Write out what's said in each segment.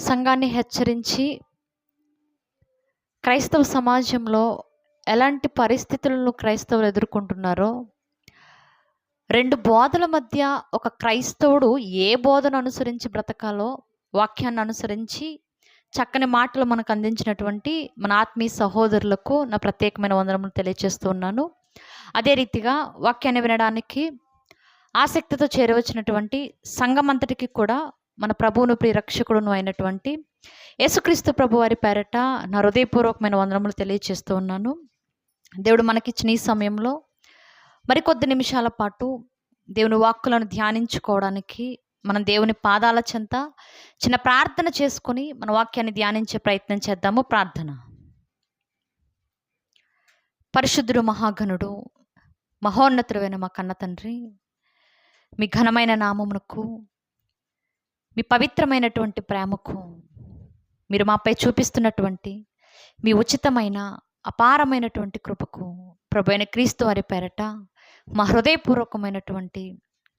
సంఘాన్ని హెచ్చరించి క్రైస్తవ సమాజంలో ఎలాంటి పరిస్థితులను క్రైస్తవులు ఎదుర్కొంటున్నారో, రెండు బోధల మధ్య ఒక క్రైస్తవుడు ఏ బోధను అనుసరించి బ్రతకాలో వాక్యాన్ని అనుసరించి చక్కని మాటలు మనకు అందించినటువంటి మన ఆత్మీయ సహోదరులకు నా ప్రత్యేకమైన వందనములు తెలియజేస్తూ ఉన్నాను. అదే రీతిగా వాక్యాన్ని వినడానికి ఆసక్తితో చేరవచ్చినటువంటి సంఘమంతటికి కూడా మన ప్రభువును ప్రియరక్షకుడును అయినటువంటి యేసుక్రీస్తు ప్రభు వారి పేరట నా హృదయపూర్వకమైన వందనములు తెలియజేస్తూ ఉన్నాను. దేవుడు మనకిచ్చిన ఈ సమయంలో మరికొద్ది నిమిషాల పాటు దేవుని వాక్కులను ధ్యానించుకోవడానికి మనం దేవుని పాదాల చెంత చిన్న ప్రార్థన చేసుకొని మన వాక్యాన్ని ధ్యానించే ప్రయత్నం చేద్దాము. ప్రార్థన. పరిశుద్ధుడు, మహాగణుడు, మహోన్నతుడైన మా కన్న తండ్రి, మీ ఘనమైన నామమునకు, మీ పవిత్రమైనటువంటి ప్రేమకు, మీరు మాపై చూపిస్తున్నటువంటి మీ ఉచితమైన అపారమైనటువంటి కృపకు ప్రభువైన క్రీస్తు వారి పేరట మా హృదయపూర్వకమైనటువంటి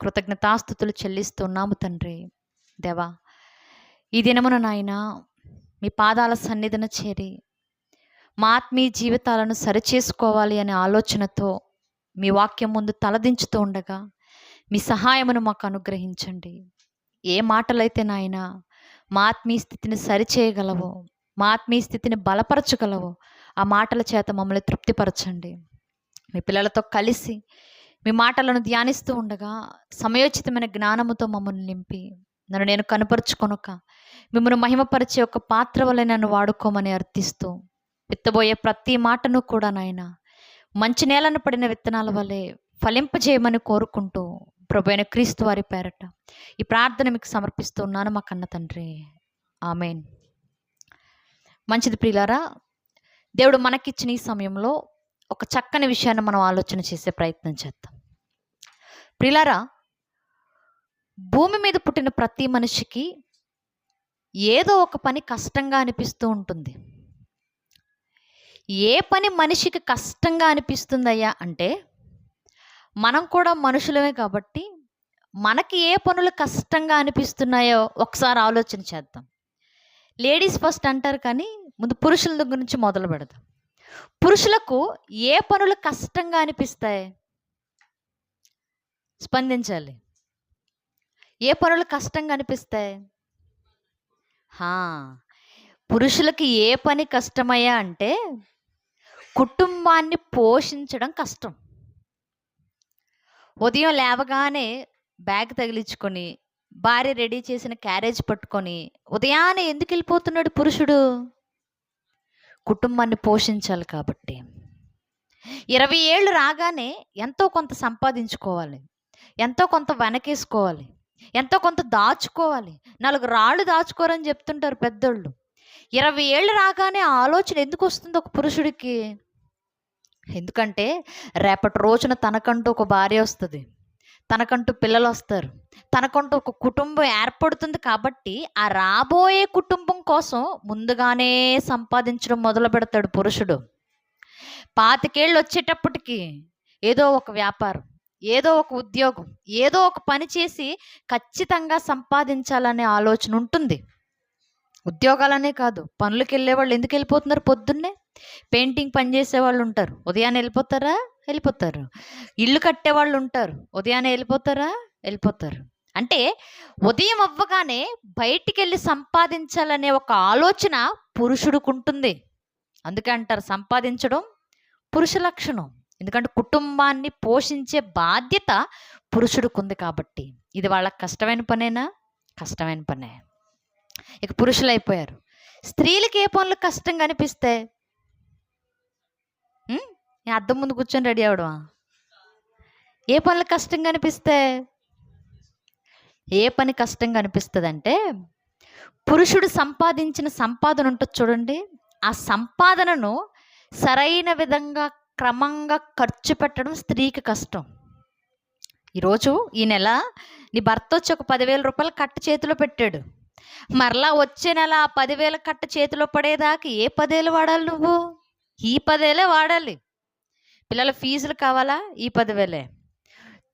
కృతజ్ఞతాస్తుతులు చెల్లిస్తున్నాము తండ్రి. దేవా, ఈ దినమున నాయన మీ పాదాల సన్నిధిన చేరి మా ఆత్మీయ జీవితాలను సరిచేసుకోవాలి అనే ఆలోచనతో మీ వాక్యం ముందు తలదించుతూ ఉండగా మీ సహాయమును మాకు అనుగ్రహించండి. ఏ మాటలైతే నాయన మా ఆత్మీయ స్థితిని సరిచేయగలవో, మా ఆత్మీయ స్థితిని బలపరచగలవో ఆ మాటల చేత మమ్మల్ని తృప్తిపరచండి. మీ పిల్లలతో కలిసి మీ మాటలను ధ్యానిస్తూ ఉండగా సమయోచితమైన జ్ఞానముతో మమ్మల్ని నింపి నన్ను నేను కనుపరుచుకొనక మిమ్మల్ని మహిమపరిచే ఒక పాత్ర వలె నన్ను వాడుకోమని అర్థిస్తూ విత్తబోయే ప్రతి మాటను కూడా నాయన మంచి నేలను పడిన విత్తనాల వలె ఫలింపజేయమని కోరుకుంటూ ప్రభువైన క్రీస్తు వారి పేరట ఈ ప్రార్థన మీకు సమర్పిస్తున్నాను మా కన్న తండ్రి. ఆమెన్. మంచిది ప్రియులారా, దేవుడు మనకిచ్చిన ఈ సమయంలో ఒక చక్కని విషయాన్ని మనం ఆలోచన చేసే ప్రయత్నం చేద్దాం. ప్రియులారా, భూమి మీద పుట్టిన ప్రతి మనిషికి ఏదో ఒక పని కష్టంగా అనిపిస్తూ ఉంటుంది. ఏ పని మనిషికి కష్టంగా అనిపిస్తుందయ్యా అంటే, మనం కూడా మనుషులమే కాబట్టి మనకి ఏ పనులు కష్టంగా అనిపిస్తున్నాయో ఒకసారి ఆలోచన చేద్దాం. లేడీస్ ఫస్ట్ అంటారు, కానీ ముందు పురుషుల దగ్గర నుంచి మొదలు పెడదాం. పురుషులకు ఏ పనులు కష్టంగా అనిపిస్తాయి? స్పందించాలి. ఏ పనులు కష్టంగా అనిపిస్తాయి? పురుషులకి ఏ పని కష్టమయ్యా అంటే కుటుంబాన్ని పోషించడం కష్టం. ఉదయం లేవగానే బ్యాగ్ తగిలించుకొని భార్య రెడీ చేసిన క్యారేజ్ పట్టుకొని ఉదయాన్నే ఎందుకు వెళ్ళిపోతున్నాడు పురుషుడు? కుటుంబాన్ని పోషించాలి కాబట్టి. 20 ఏళ్ళు రాగానే ఎంతో కొంత సంపాదించుకోవాలి, ఎంతో కొంత వెనకేసుకోవాలి, ఎంతో కొంత దాచుకోవాలి. 4 రాళ్ళు దాచుకోరని చెప్తుంటారు పెద్దోళ్ళు. 20 ఏళ్ళు రాగానే ఆ ఆలోచన ఎందుకు వస్తుంది ఒక పురుషుడికి? ఎందుకంటే రేపటి రోజున తనకంటూ ఒక భార్య వస్తుంది, తనకంటూ పిల్లలు వస్తారు, తనకంటూ ఒక కుటుంబం ఏర్పడుతుంది. కాబట్టి ఆ రాబోయే కుటుంబం కోసం ముందుగానే సంపాదించడం మొదలు పెడతాడు పురుషుడు. 25 ఏళ్ళు వచ్చేటప్పటికి ఏదో ఒక వ్యాపారం, ఏదో ఒక ఉద్యోగం, ఏదో ఒక పని చేసి ఖచ్చితంగా సంపాదించాలనే ఆలోచన ఉంటుంది. ఉద్యోగాలనే కాదు, పనులకు వెళ్ళే వాళ్ళు ఎందుకు వెళ్ళిపోతున్నారు? పొద్దున్నే పెయింటింగ్ పని చేసే వాళ్ళు ఉంటారు, ఉదయాన్నే వెళ్ళిపోతారా? వెళ్ళిపోతారు. ఇల్లు కట్టే వాళ్ళు ఉంటారు, ఉదయాన్నే వెళ్ళిపోతారా? వెళ్ళిపోతారు. అంటే ఉదయం అవ్వగానే బయటికి వెళ్ళి సంపాదించాలనే ఒక ఆలోచన పురుషుడికి ఉంటుంది. అందుకే అంటారు సంపాదించడం పురుష లక్షణం. ఎందుకంటే కుటుంబాన్ని పోషించే బాధ్యత పురుషుడికి ఉంది కాబట్టి. ఇది వాళ్ళకి కష్టమైన పనేనా? కష్టమైన పనే. ఇక పురుషులు అయిపోయారు. స్త్రీలకి ఏ పనులు కష్టంగా అనిపిస్తాయి? అద్దం ముందు కూర్చొని రెడీ అవడమా? ఏ పనులు కష్టంగా అనిపిస్తాయి? ఏ పని కష్టంగా అనిపిస్తుంది అంటే, పురుషుడు సంపాదించిన సంపాదన ఉంటుంది చూడండి, ఆ సంపాదనను సరైన విధంగా క్రమంగా ఖర్చు పెట్టడం స్త్రీకి కష్టం. ఈరోజు ఈ నెల నీ భర్త వచ్చి ఒక 10,000 రూపాయలు కట్ట చేతిలో పెట్టాడు. మరలా వచ్చే నెల ఆ 10,000 కట్ట చేతిలో పడేదాకా ఏ 10,000 వాడాలి? నువ్వు ఈ 10,000 వాడాలి. పిల్లల ఫీజులు కావాలా? ఈ 10,000.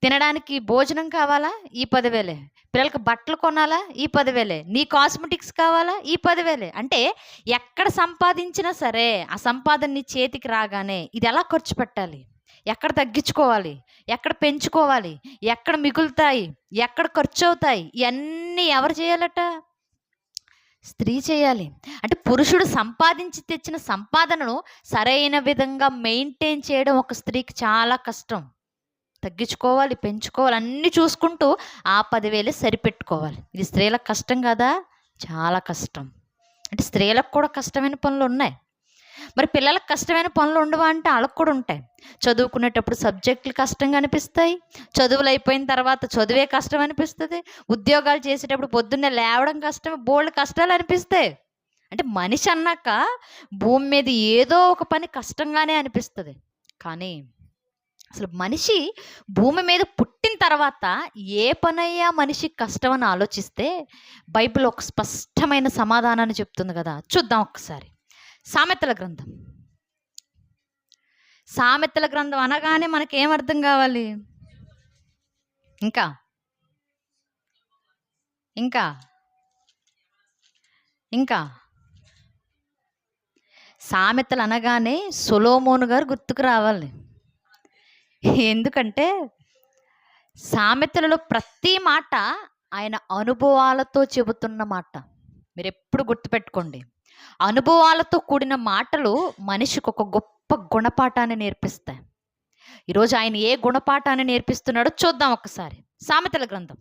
తినడానికి భోజనం కావాలా? ఈ 10,000. పిల్లలకి బట్టలు కొనాలా? ఈ 10,000. నీ కాస్మెటిక్స్ కావాలా? ఈ 10,000. అంటే ఎక్కడ సంపాదించినా సరే, ఆ సంపాదన నీ చేతికి రాగానే ఇది ఎలా ఖర్చు పెట్టాలి? ఎక్కడ తగ్గించుకోవాలి? ఎక్కడ పెంచుకోవాలి? ఎక్కడ మిగులుతాయి? ఎక్కడ ఖర్చవుతాయి? ఇయన్నీ ఎవరు చేయాలట? స్త్రీ చేయాలి. అంటే పురుషుడు సంపాదించి తెచ్చిన సంపాదనను సరైన విధంగా మెయింటైన్ చేయడం ఒక స్త్రీకి చాలా కష్టం. తగ్గించుకోవాలి, పెంచుకోవాలి, అన్నీ చూసుకుంటూ ఆ 10,000 సరిపెట్టుకోవాలి. ఇది స్త్రీలకు కష్టం కదా? చాలా కష్టం. అంటే స్త్రీలకు కూడా కష్టమైన పనులు ఉన్నాయి. మరి పిల్లలకు కష్టమైన పనులు ఉండవా అంటే వాళ్ళకు కూడా ఉంటాయి. చదువుకునేటప్పుడు సబ్జెక్టులు కష్టంగా అనిపిస్తాయి. చదువులు అయిపోయిన తర్వాత చదువే కష్టం అనిపిస్తుంది. ఉద్యోగాలు చేసేటప్పుడు పొద్దున్నే లేవడం కష్టం, బోల్డ్ కష్టాలు అనిపిస్తాయి. అంటే మనిషి అన్నాక భూమి మీద ఏదో ఒక పని కష్టంగానే అనిపిస్తుంది. కానీ అసలు మనిషి భూమి మీద పుట్టిన తర్వాత ఏ పనయ్యా మనిషికి కష్టం అని ఆలోచిస్తే బైబిల్ ఒక స్పష్టమైన సమాధానాన్ని చెప్తుంది కదా. చూద్దాం ఒక్కసారి. సామెతల గ్రంథం. సామెతల గ్రంథం అనగానే మనకేం అర్థం కావాలి? ఇంకా ఇంకా ఇంకా సామెతలు అనగానే సొలొమోను గారు గుర్తుకు రావాలి. ఎందుకంటే సామెతలలో ప్రతి మాట ఆయన అనుభవాలతో చెబుతున్న మాట. మీరు ఎప్పుడు గుర్తుపెట్టుకోండి, అనుభవాలతో కూడిన మాటలు మనిషికి ఒక గొప్ప గుణపాఠాన్ని నేర్పిస్తాయి. ఈరోజు ఆయన ఏ గుణపాఠాన్ని నేర్పిస్తున్నాడో చూద్దాం ఒకసారి. సామెతల గ్రంథం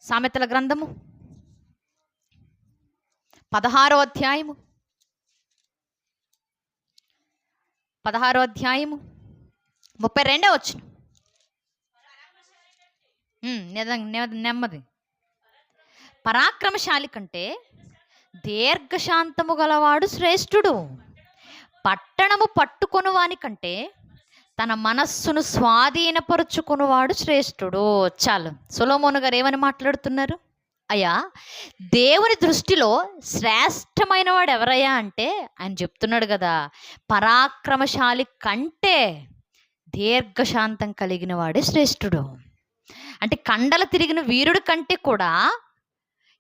సామెతల గ్రంథము 16వ అధ్యాయము 32వ వచనం. నెమ్మది. పరాక్రమశాలి కంటే దీర్ఘశాంతము గలవాడు శ్రేష్ఠుడు. పట్టణము పట్టుకొనువాని కంటే తన మనస్సును స్వాధీనపరుచుకునేవాడు శ్రేష్ఠుడు. చాలు. సొలొమోను గారు ఏమని మాట్లాడుతున్నారు? అయ్యా, దేవుని దృష్టిలో శ్రేష్టమైన వాడు ఎవరయ్యా అంటే ఆయన చెప్తున్నాడు కదా, పరాక్రమశాలి కంటే దీర్ఘశాంతం కలిగిన వాడే శ్రేష్ఠుడు. అంటే కండలు తిరిగిన వీరుడి కంటే కూడా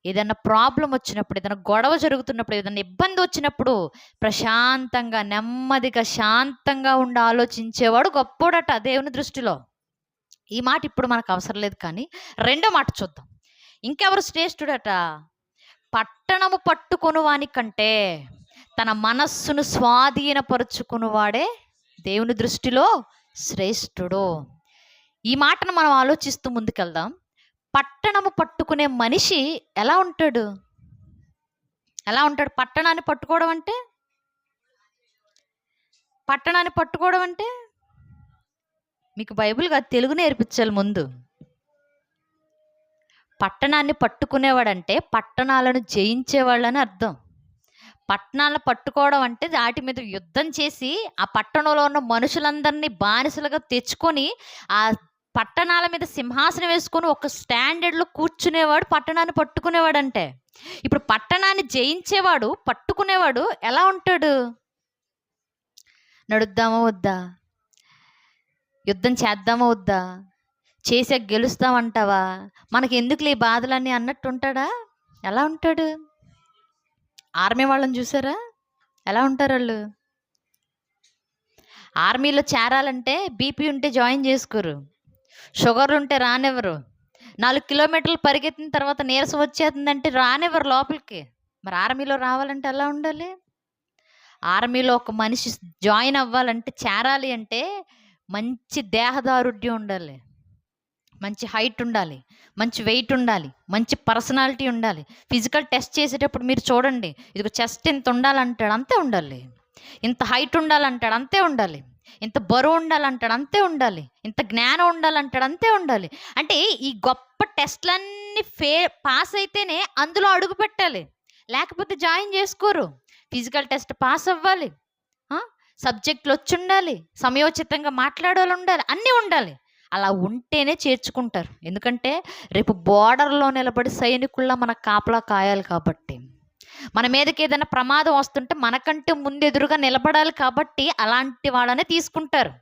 ఏదైనా ప్రాబ్లం వచ్చినప్పుడు, ఏదైనా గొడవ జరుగుతున్నప్పుడు, ఏదైనా ఇబ్బంది వచ్చినప్పుడు ప్రశాంతంగా, నెమ్మదిగా, శాంతంగా ఉండి ఆలోచించేవాడు గొప్పోడట దేవుని దృష్టిలో. ఈ మాట ఇప్పుడు మనకు అవసరం లేదు, కానీ రెండో మాట చూద్దాం. ఇంకెవరు శ్రేష్ఠుడట? పట్టణము పట్టుకొనువాని కంటే తన మనస్సును స్వాధీనపరుచుకునేవాడే దేవుని దృష్టిలో శ్రేష్ఠుడు. ఈ మాటను మనం ఆలోచిస్తూ ముందుకెళ్దాం. పట్టణము పట్టుకునే మనిషి ఎలా ఉంటాడు? పట్టణాన్ని పట్టుకోవడం అంటే మీకు బైబిల్ కాదు, తెలుగు నేర్పించాలి ముందు. పట్టణాన్ని పట్టుకునేవాడంటే పట్టణాలను జయించేవాళ్ళని అర్థం. పట్టణాలను పట్టుకోవడం అంటే వాటి మీద యుద్ధం చేసి ఆ పట్టణంలో ఉన్న మనుషులందరినీ బానిసలుగా తెచ్చుకొని ఆ పట్టణాల మీద సింహాసనం వేసుకొని ఒక స్టాండర్డ్లో కూర్చునేవాడు పట్టణాన్ని పట్టుకునేవాడు. అంటే ఇప్పుడు పట్టణాన్ని జయించేవాడు, పట్టుకునేవాడు ఎలా ఉంటాడు? నడుద్దామా వద్దా? యుద్ధం చేద్దామా వద్దా? చేసే గెలుస్తామంటావా? మనకి ఎందుకులే ఈ బాధలన్నీ అన్నట్టు ఉంటాడా? ఎలా ఉంటాడు? ఆర్మీ వాళ్ళని చూసారా ఎలా ఉంటారు వాళ్ళు? ఆర్మీలో చేరాలంటే బీపీ ఉంటే జాయిన్ చేసుకోరు, షుగర్ ఉంటే రానివ్వరు, 4 కిలోమీటర్లు పరిగెత్తిన తర్వాత నీరసం వచ్చేస్తుందంటే రానివ్వరు లోపలికి. మరి ఆర్మీలో రావాలంటే ఎలా ఉండాలి? ఆర్మీలో ఒక మనిషి జాయిన్ అవ్వాలంటే, చేరాలి అంటే మంచి దేహదారుఢ్యం ఉండాలి, మంచి హైట్ ఉండాలి, మంచి వెయిట్ ఉండాలి, మంచి పర్సనాలిటీ ఉండాలి. ఫిజికల్ టెస్ట్ చేసేటప్పుడు మీరు చూడండి, ఇదిగో చెస్ట్ ఇంత ఉండాలంటాడు, అంతే ఉండాలి. ఇంత హైట్ ఉండాలంటాడు, అంతే ఉండాలి. ఇంత బరువు ఉండాలంటాడు, అంతే ఉండాలి. ఇంత జ్ఞానం ఉండాలంటాడు, అంతే ఉండాలి. అంటే ఈ గొప్ప టెస్ట్లన్నీ పాస్ అయితేనే అందులో అడుగు పెట్టాలి, లేకపోతే జాయిన్ చేసుకోరు. ఫిజికల్ టెస్ట్ పాస్ అవ్వాలి, సబ్జెక్టులు వచ్చి ఉండాలి, సమయోచితంగా మాట్లాడాలి, ఉండాలి, అన్నీ ఉండాలి. అలా ఉంటేనే చేర్చుకుంటారు. ఎందుకంటే రేపు బోర్డర్లో నిలబడి సైనికుల్లా మన కాపలా కాయాలి కాబట్టి. మన మీదకి ఏదైనా ప్రమాదం వస్తుంటే మనకంటే ముందెదురుగా నిలబడాలి కాబట్టి అలాంటి వాళ్ళనే తీసుకుంటారు.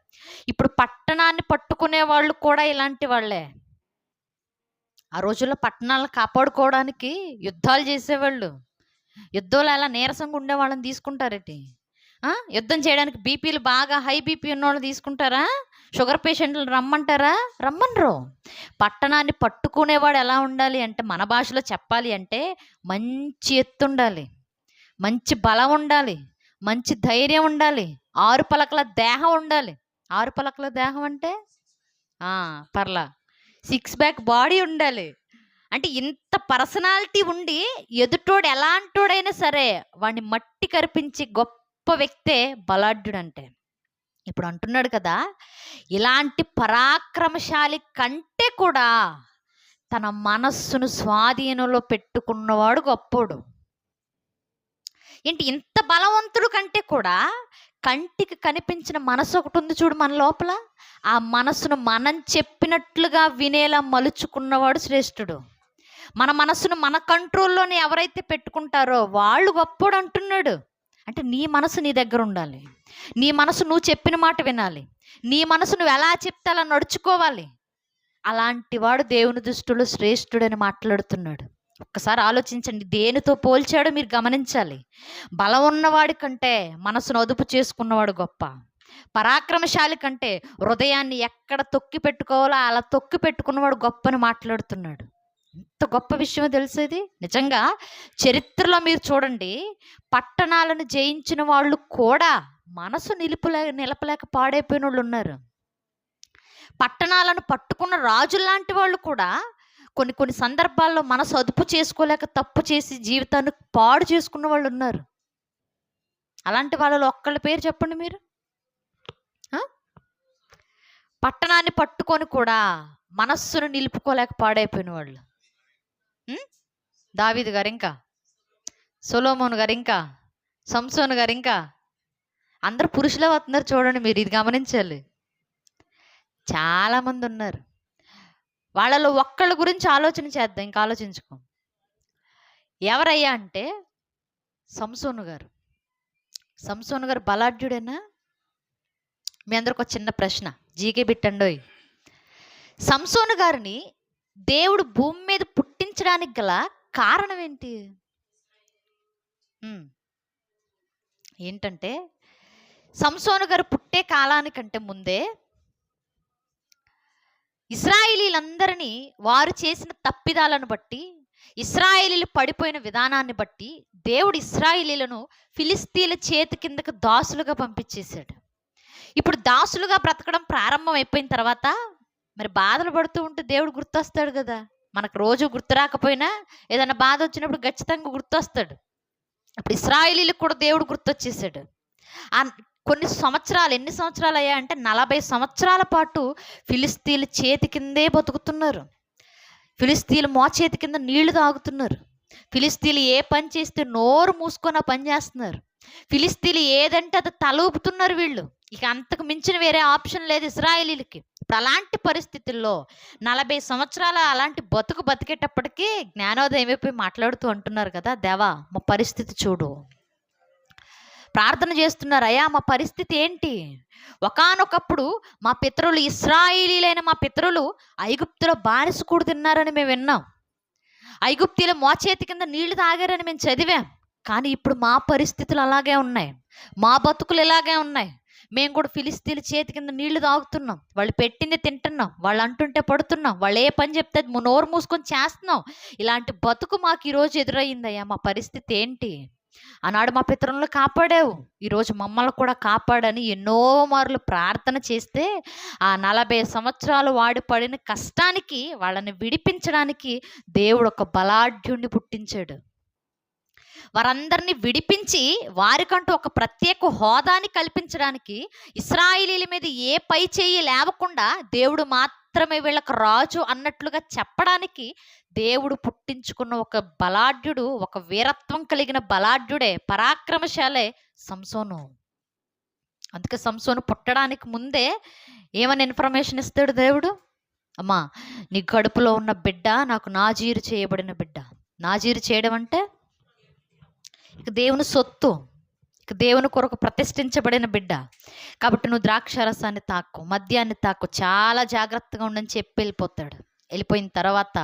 ఇప్పుడు పట్టణాన్ని పట్టుకునే వాళ్ళు కూడా ఇలాంటి వాళ్ళే. ఆ రోజుల్లో పట్టణాలను కాపాడుకోవడానికి యుద్ధాలు చేసేవాళ్ళు. యుద్ధంలో అలా నీరసంగా ఉండే వాళ్ళని తీసుకుంటారేంటి? యుద్ధం చేయడానికి బీపీలు బాగా హై బీపీ ఉన్నోళ్ళు తీసుకుంటారా? షుగర్ పేషెంట్లు రమ్మంటారా? రమ్మనరు. పట్టణాన్ని పట్టుకునేవాడు ఎలా ఉండాలి అంటే, మన భాషలో చెప్పాలి అంటే, మంచి ఎత్తు ఉండాలి, మంచి బలం ఉండాలి, మంచి ధైర్యం ఉండాలి, 6 పలకల దేహం ఉండాలి. 6 పలకల దేహం అంటే పర్లా 6 ప్యాక్ బాడీ ఉండాలి. అంటే ఇంత పర్సనాలిటీ ఉండి ఎదుటోడు ఎలాంటోడైనా సరే వాడిని మట్టి కరిపించి గొప్ప వ్యక్తే బలాఢ్యుడంటే. ఇప్పుడు అంటున్నాడు కదా, ఇలాంటి పరాక్రమశాలి కంటే కూడా తన మనస్సును స్వాధీనంలో పెట్టుకున్నవాడు గొప్పోడు. ఏంటి, ఇంత బలవంతుడు కంటే కూడా కంటికి కనిపించిన మనసు ఒకటి ఉంది చూడు మన లోపల. ఆ మనసును మనం చెప్పినట్లుగా వినేలా మలుచుకున్నవాడు శ్రేష్ఠుడు. మన మనసును మన కంట్రోల్లోనే ఎవరైతే పెట్టుకుంటారో వాళ్ళు గొప్పోడు అంటున్నాడు. అంటే నీ మనసు నీ దగ్గర ఉండాలి, నీ మనసు నువ్వు చెప్పిన మాట వినాలి, నీ మనసు నువ్వు ఎలా చెప్తే అలా నడుచుకోవాలి. అలాంటి వాడు దేవుని దృష్టిలో శ్రేష్ఠుడని మాట్లాడుతున్నాడు. ఒక్కసారి ఆలోచించండి, దేనితో పోల్చాడో మీరు గమనించాలి. బలం ఉన్నవాడి కంటే మనసును అదుపు చేసుకున్నవాడు గొప్ప. పరాక్రమశాలి కంటే హృదయాన్ని ఎక్కడ తొక్కి పెట్టుకోవాలో అలా తొక్కి పెట్టుకున్నవాడు గొప్ప అని మాట్లాడుతున్నాడు. ఎంత గొప్ప విషయమో తెలిసేది. నిజంగా చరిత్రలో మీరు చూడండి, పట్టణాలను జయించిన వాళ్ళు కూడా మనసు నిలపలేక పాడైపోయిన వాళ్ళు ఉన్నారు. పట్టణాలను పట్టుకున్న రాజుల్లాంటి వాళ్ళు కూడా కొన్ని సందర్భాల్లో మనసు అదుపు చేసుకోలేక తప్పు చేసి జీవితాన్ని పాడు చేసుకున్న వాళ్ళు ఉన్నారు. అలాంటి వాళ్ళలో ఒక్కళ్ళ పేరు చెప్పండి మీరు. పట్టణాన్ని పట్టుకొని కూడా మనస్సును నిలుపుకోలేక పాడైపోయిన వాళ్ళు. దావీదు గారు, ఇంకా సొలొమోను గారు, ఇంకా సంసోను గారు, ఇంకా అందరు పురుషులే వస్తున్నారు చూడండి. మీరు ఇది గమనించాలి. చాలామంది ఉన్నారు. వాళ్ళలో ఒక్కళ్ళ గురించి ఆలోచన చేద్దాం, ఇంకా ఆలోచించుకో. ఎవరయ్యా అంటే సంసోను గారు. సంసోను గారు బలాఢ్యుడేనా? మీ అందరికి ఒక చిన్న ప్రశ్న, జీకే బిట్టండోయ్. సంసోను గారిని దేవుడు భూమి మీద పుట్టించడానికి గల కారణం ఏంటి? ఏంటంటే సంసోను గారు పుట్టే కాలానికంటే ముందే ఇశ్రాయేలీలందరినీ వారు చేసిన తప్పిదాలను బట్టి, ఇశ్రాయేలీలు పడిపోయిన విధానాన్ని బట్టి దేవుడు ఇశ్రాయేలీలను ఫిలిస్తీన్ల చేతి కిందకు దాసులుగా పంపించేశాడు. ఇప్పుడు దాసులుగా బ్రతకడం ప్రారంభం అయిపోయిన తర్వాత మరి బాధలు పడుతూ ఉంటే దేవుడు గుర్తొస్తాడు కదా. మనకు రోజు గుర్తు రాకపోయినా ఏదైనా బాధ వచ్చినప్పుడు ఖచ్చితంగా గుర్తొస్తాడు. ఇప్పుడు ఇశ్రాయేలీలకు కూడా దేవుడు గుర్తొచ్చేసాడు. కొన్ని సంవత్సరాలు, ఎన్ని సంవత్సరాలు అయ్యా అంటే 40 సంవత్సరాల పాటు ఫిలిస్తీన్ల చేతి కిందే బతుకుతున్నారు. ఫిలిస్తీన్లు మోచేతి కింద నీళ్లు తాగుతున్నారు. ఫిలిస్తీన్లు ఏ పని చేస్తే నోరు మూసుకొని ఆ పని చేస్తున్నారు. ఫిలిస్తీన్లు ఏదంటే అది తలూపుతున్నారు వీళ్ళు. ఇక అంతకు మించిన వేరే ఆప్షన్ లేదు ఇశ్రాయేలీలకి. ఇప్పుడు అలాంటి పరిస్థితుల్లో 40 సంవత్సరాల అలాంటి బతికేటప్పటికీ జ్ఞానోదయం అయిపోయి మాట్లాడుతూ అంటున్నారు కదా, దేవా మా పరిస్థితి చూడు. ప్రార్థన చేస్తున్నారు, అయ్యా మా పరిస్థితి ఏంటి? ఒకానొకప్పుడు మా పితరులు, ఇశ్రాయేలీలైన మా పితరులు ఐగుప్తులో బానిస కూడు తిన్నారని మేము విన్నాం. ఐగుప్తీల మోచేతి కింద నీళ్లు తాగారని మేము చదివాం. కానీ ఇప్పుడు మా పరిస్థితులు అలాగే ఉన్నాయి, మా బతుకులు ఇలాగే ఉన్నాయి. మేము కూడా ఫిలిస్తీన్ల చేతి కింద నీళ్లు తాగుతున్నాం, వాళ్ళు పెట్టింది తింటున్నాం, వాళ్ళు అంటుంటే పడుతున్నాం, వాళ్ళు ఏ పని చెప్తే నోరు మూసుకొని చేస్తున్నాం. ఇలాంటి బతుకు మాకు ఈరోజు ఎదురయ్యిందయ్యా, మా పరిస్థితి ఏంటి? ఆనాడు మా పితరులను కాపాడావు, ఈరోజు మమ్మల్ని కూడా కాపాడని ఎన్నో మార్లు ప్రార్థన చేస్తే ఆ 40 సంవత్సరాలు వాడి పడిన కష్టానికి వాళ్ళని విడిపించడానికి దేవుడు ఒక బలాఢ్యుణ్ణి పుట్టించాడు. వారందరినీ విడిపించి వారికంటూ ఒక ప్రత్యేక హోదాని కల్పించడానికి, ఇశ్రాయేలీల మీద ఏ పై చేయి లేవకుండా దేవుడు మాత్రమే వీళ్ళకు రాజు అన్నట్లుగా చెప్పడానికి దేవుడు పుట్టించుకున్న ఒక బలాఢ్యుడు, ఒక వీరత్వం కలిగిన బలాఢ్యుడే, పరాక్రమశాలే సంసోను. అందుకే సంసోను పుట్టడానికి ముందే ఏమని ఇన్ఫర్మేషన్ ఇస్తాడు దేవుడు? అమ్మా నీ కడుపులో ఉన్న బిడ్డ నాకు నాజీరు చేయబడిన బిడ్డ. నాజీరు చేయడం అంటే ఇక దేవుని సొత్తు, ఇక దేవుని కొరకు ప్రతిష్ఠించబడిన బిడ్డ. కాబట్టి నువ్వు ద్రాక్షారసాన్ని తాకు, మద్యాన్ని తాకు, చాలా జాగ్రత్తగా ఉండని చెప్పి వెళ్ళిపోతాడు. వెళ్ళిపోయిన తర్వాత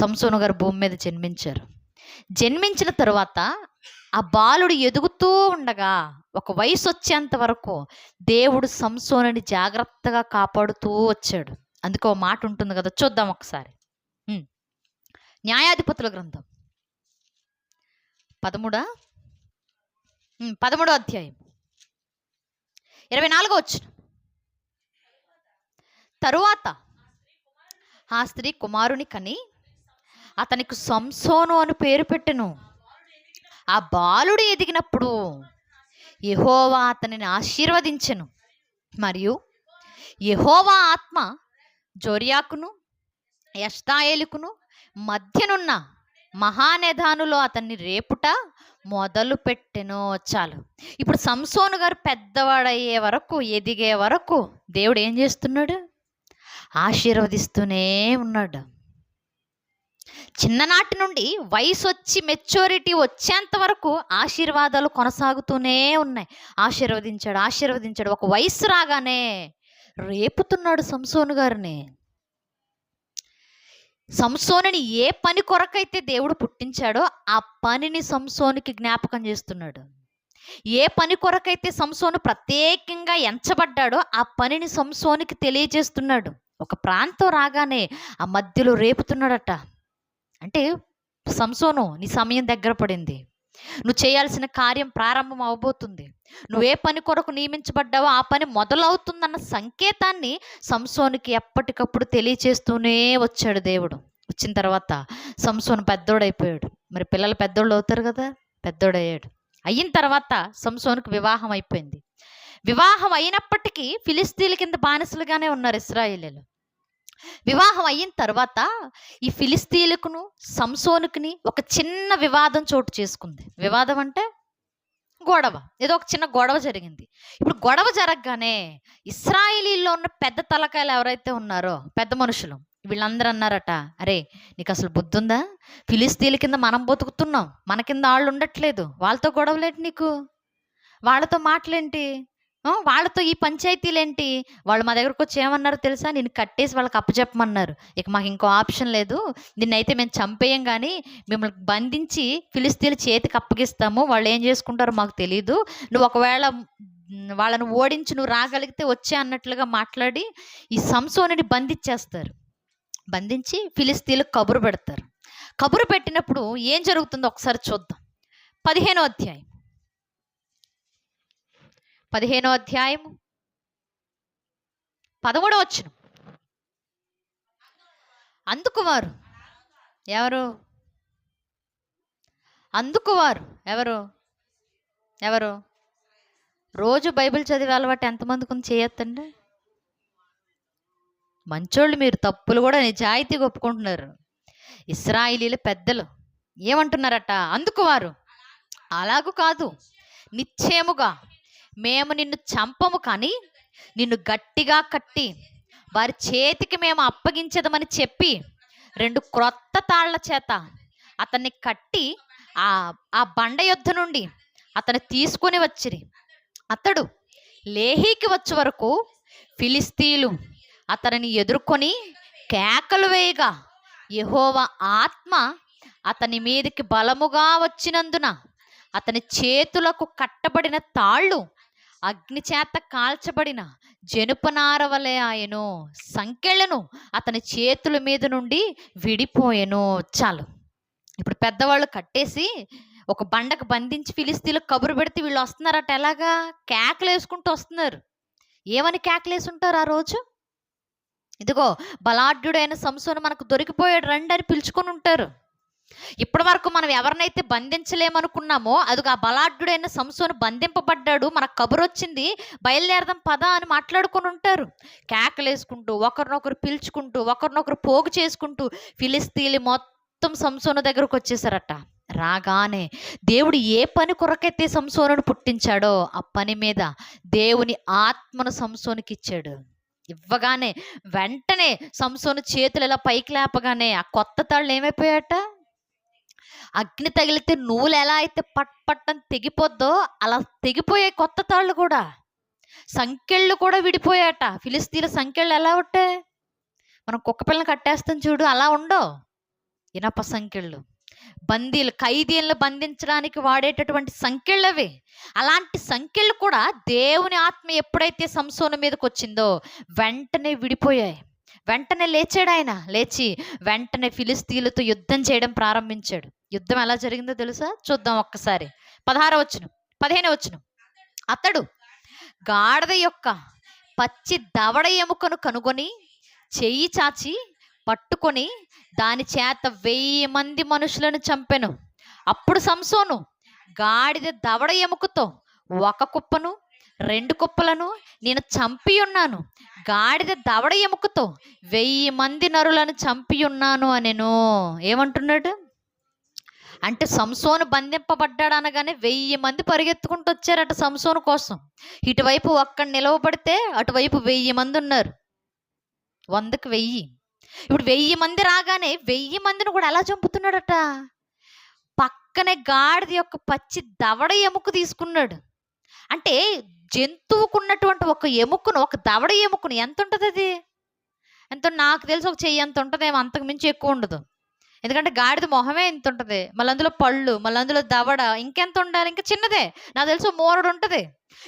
సంసోను గారు భూమి మీద జన్మించారు. జన్మించిన తర్వాత ఆ బాలుడు ఎదుగుతూ ఉండగా ఒక వయసు వచ్చేంత వరకు దేవుడు సంసోనుని జాగ్రత్తగా కాపాడుతూ వచ్చాడు. అందుకే ఓ మాట ఉంటుంది కదా, చూద్దాం ఒకసారి. న్యాయాధిపతుల గ్రంథం 13వ అధ్యాయం 24వ వచనం. తరువాత ఆ స్త్రీ కుమారుని కని అతనికి సంసోను అని పేరు పెట్టెను. ఆ బాలుడు ఎదిగినప్పుడు యెహోవా అతనిని ఆశీర్వదించెను, మరియు యెహోవా ఆత్మ జోర్యాకును ఎష్తాయేలుకును మధ్యనున్న మహానేధానులో అతన్ని రేపుట మొదలు పెట్టెను. చాలు. ఇప్పుడు సంసోను గారు పెద్దవాడయ్యే వరకు, ఎదిగే వరకు దేవుడు ఏం చేస్తున్నాడు? ఆశీర్వదిస్తూనే ఉన్నాడు. చిన్ననాటి నుండి వయసు వచ్చి మెచ్యూరిటీ వచ్చేంత వరకు ఆశీర్వాదాలు కొనసాగుతూనే ఉన్నాయి. ఆశీర్వదించాడు, ఆశీర్వదించాడు. ఒక వయసు రాగానే రేపుతున్నాడు సంసోను గారిని. సంసోనుని ఏ పని కొరకైతే దేవుడు పుట్టించాడో ఆ పనిని సంసోనుకి జ్ఞాపకం చేస్తున్నాడు. ఏ పని కొరకైతే సంసోను ప్రత్యేకంగా ఎంచబడ్డాడో ఆ పనిని సంసోనుకి తెలియజేస్తున్నాడు. ఒక ప్రాంతం రాగానే ఆ మధ్యలో రేపుతున్నాడట. అంటే సంసోను, నీ సమయం దగ్గర పడింది, నువ్వు చేయాల్సిన కార్యం ప్రారంభం అవబోతుంది, నువ్వే పని కొరకు నియమించబడ్డావో ఆ పని మొదలవుతుందన్న సంకేతాన్ని సంసోనుకి ఎప్పటికప్పుడు తెలియచేస్తూనే వచ్చాడు దేవుడు. వచ్చిన తర్వాత సంసోను పెద్దోడైపోయాడు. మరి పిల్లలు పెద్దోళ్ళు అవుతారు కదా, పెద్దోడయ్యాడు. అయిన తర్వాత సంసోనుకు వివాహం అయిపోయింది. వివాహం అయినప్పటికీ ఫిలిస్తీన్ల కింద బానిసలుగానే ఉన్నారు ఇశ్రాయేలీలు. వివాహం అయిన తర్వాత ఈ ఫిలిస్తీన్లకును సంసోనుకుని ఒక చిన్న వివాదం చోటు చేసుకుంది. వివాదం అంటే గొడవ, ఏదో ఒక చిన్న గొడవ జరిగింది. ఇప్పుడు గొడవ జరగగానే ఇశ్రాయేలీల్లో ఉన్న పెద్ద తలకాయలు ఎవరైతే ఉన్నారో, పెద్ద మనుషులు, వీళ్ళందరూ అన్నారట, అరే నీకు అసలు బుద్ధి ఉందా? ఫిలిస్తీన్ల కింద మనం బతుకుతున్నాం, మన కింద వాళ్ళు ఉండట్లేదు, వాళ్ళతో గొడవలేంటి నీకు? వాళ్ళతో మాటలేంటి? వాళ్ళతో ఈ పంచాయతీలేంటి? వాళ్ళు మా దగ్గరకు వచ్చి ఏమన్నారు తెలుసా? నిన్ను కట్టేసి వాళ్ళకి అప్పచెప్పమన్నారు. ఇక మాకు ఇంకో ఆప్షన్ లేదు, నిన్నైతే మేము చంపేయం, కానీ మిమ్మల్ని బంధించి ఫిలిస్తీన్ల చేతికి అప్పగిస్తాము, వాళ్ళు ఏం చేసుకుంటారో మాకు తెలీదు, నువ్వు ఒకవేళ వాళ్ళను ఓడించి నువ్వు రాగలిగితే వచ్చే అన్నట్లుగా మాట్లాడి ఈ సంసోనుని బంధించేస్తారు. బంధించి ఫిలిస్తీన్లకు కబురు పెడతారు. కబురు పెట్టినప్పుడు ఏం జరుగుతుందో ఒకసారి చూద్దాం. 15వ అధ్యాయం 13వ వచనం. అందుకు వారు ఎవరు? రోజు బైబిల్ చదివే అలవాటు ఎంతమందికి ఉంది? చేయొద్దండి. మంచోళ్ళు మీరు, తప్పులు కూడా నిజాయితీగా ఒప్పుకుంటున్నారు. ఇశ్రాయేలీల పెద్దలు ఏమంటున్నారట? అందుకు వారు, అలాగూ కాదు, నిశ్చయముగా మేము నిన్ను చంపము, కానీ నిన్ను గట్టిగా కట్టి వారి చేతికి మేము అప్పగించదమని చెప్పి 2 క్రొత్త తాళ్ల చేత అతన్ని కట్టి ఆ బండ యొద్ద నుండి అతను తీసుకొని వచ్చిరి. అతడు లేహీకి వచ్చే వరకు ఫిలిస్తీన్లు అతనిని ఎదుర్కొని కేకలు వేయగా యెహోవా ఆత్మ అతని మీదకి బలముగా వచ్చినందున అతని చేతులకు కట్టబడిన తాళ్ళు అగ్ని చేత కాల్చబడిన జనుపనార వలె ఆయను, సంకెళ్ళను అతని చేతుల మీద నుండి విడిపోయెను. చాలు. ఇప్పుడు పెద్దవాళ్ళు కట్టేసి ఒక బండకు బంధించి ఫిలిస్తీన్లకు కబురు పెడితే వీళ్ళు వస్తున్నారట. ఎలాగా? కేకలు వేసుకుంటూ వస్తున్నారు. ఏమని కేకలేసి ఉంటారు ఆ రోజు? ఇదిగో బలాఢ్యుడైన సంసోను మనకు దొరికిపోయాడు, రండి అని పిలుచుకొని ఉంటారు. ఇప్పటి వరకు మనం ఎవరినైతే బంధించలేమనుకున్నామో అదిగో ఆ బలాఢ్యుడైన సంసోను బంధింపబడ్డాడు, మనకు కబురు వచ్చింది, బయలుదేరదాం పద అని మాట్లాడుకొని ఉంటారు. కేకలేసుకుంటూ, ఒకరినొకరు పిలుచుకుంటూ, ఒకరినొకరు పోగు చేసుకుంటూ ఫిలిస్తీన్లు మొత్తం సంసోను దగ్గరకు వచ్చేసారట. రాగానే దేవుడు ఏ పని కొరకైతే సంసోనును పుట్టించాడో ఆ పని మీద దేవుని ఆత్మను సంసోనుకి ఇచ్చాడు. ఇవ్వగానే వెంటనే సంసోను చేతులు ఇలా పైకి లేపగానే ఆ కొత్త తాళ్ళు ఏమైపోయాట? అగ్ని తగిలితే నూలు ఎలా అయితే పట్ పట్టని తెగిపోద్దో అలా తెగిపోయాయి కొత్త తాళ్ళు కూడా. సంకెళ్ళు కూడా విడిపోయాట. ఫిలిస్తీన్ల సంకెళ్ళు ఎలా ఉంటాయి? మనం కుక్క పిల్లని కట్టేస్తాం చూడు, అలా ఉండవు. ఇనప సంకెళ్ళు, ఖైదీలను బంధించడానికి వాడేటటువంటి సంకెళ్ళు అవి. అలాంటి సంకెళ్ళు కూడా దేవుని ఆత్మ ఎప్పుడైతే సంసోను మీదకి వచ్చిందో వెంటనే విడిపోయాయి. వెంటనే లేచాడు ఆయన. లేచి వెంటనే ఫిలిస్తీన్లతో యుద్ధం చేయడం ప్రారంభించాడు. యుద్ధం ఎలా జరిగిందో తెలుసా? చూద్దాం ఒక్కసారి. 16వ వచనం, 15వ వచనం. అతడు గాడిద యొక్క పచ్చి దవడ ఎముకను కనుగొని చెయ్యి చాచి పట్టుకొని దాని చేత 1000 మంది మనుషులను చంపెను. అప్పుడు సంసోను గాడిద దవడ ఎముకతో ఒక కుప్పను 2 కుప్పలను నేను చంపి ఉన్నాను, గాడిద దవడ ఎముకతో 1000 మంది నరులను చంపి ఉన్నాను అనెను. ఏమంటున్నాడు అంటే, సంసోను బంధింపబడ్డాడు అనగానే 1000 మంది పరిగెత్తుకుంటూ వచ్చారట సంసోను కోసం. ఇటువైపు ఒక్కడు నిలవబడితే అటువైపు 1000 మంది ఉన్నారు. 100కి 1000. ఇప్పుడు 1000 మంది రాగానే 1000 మందిని కూడా ఎలా చంపుతున్నాడట? పక్కనే గాడిద యొక్క పచ్చి దవడ ఎముక తీసుకున్నాడు. అంటే జంతువుకు ఉన్నటువంటి ఒక ఎముకను, ఒక దవడ ఎముకను ఎంత ఉంటుంది అది? ఎంత నాకు తెలిసి ఒక చెయ్యి ఎంత ఉంటుందేమో, అంతకు మించి ఎక్కువ ఉండదు. ఎందుకంటే గాడిద మొహమే ఇంత ఉంటుంది, మళ్ళీ అందులో పళ్ళు, మళ్ళీ అందులో దవడ ఇంకెంత ఉండాలి? ఇంకా చిన్నదే, నాకు తెలిసి మోరడు ఉంటుంది.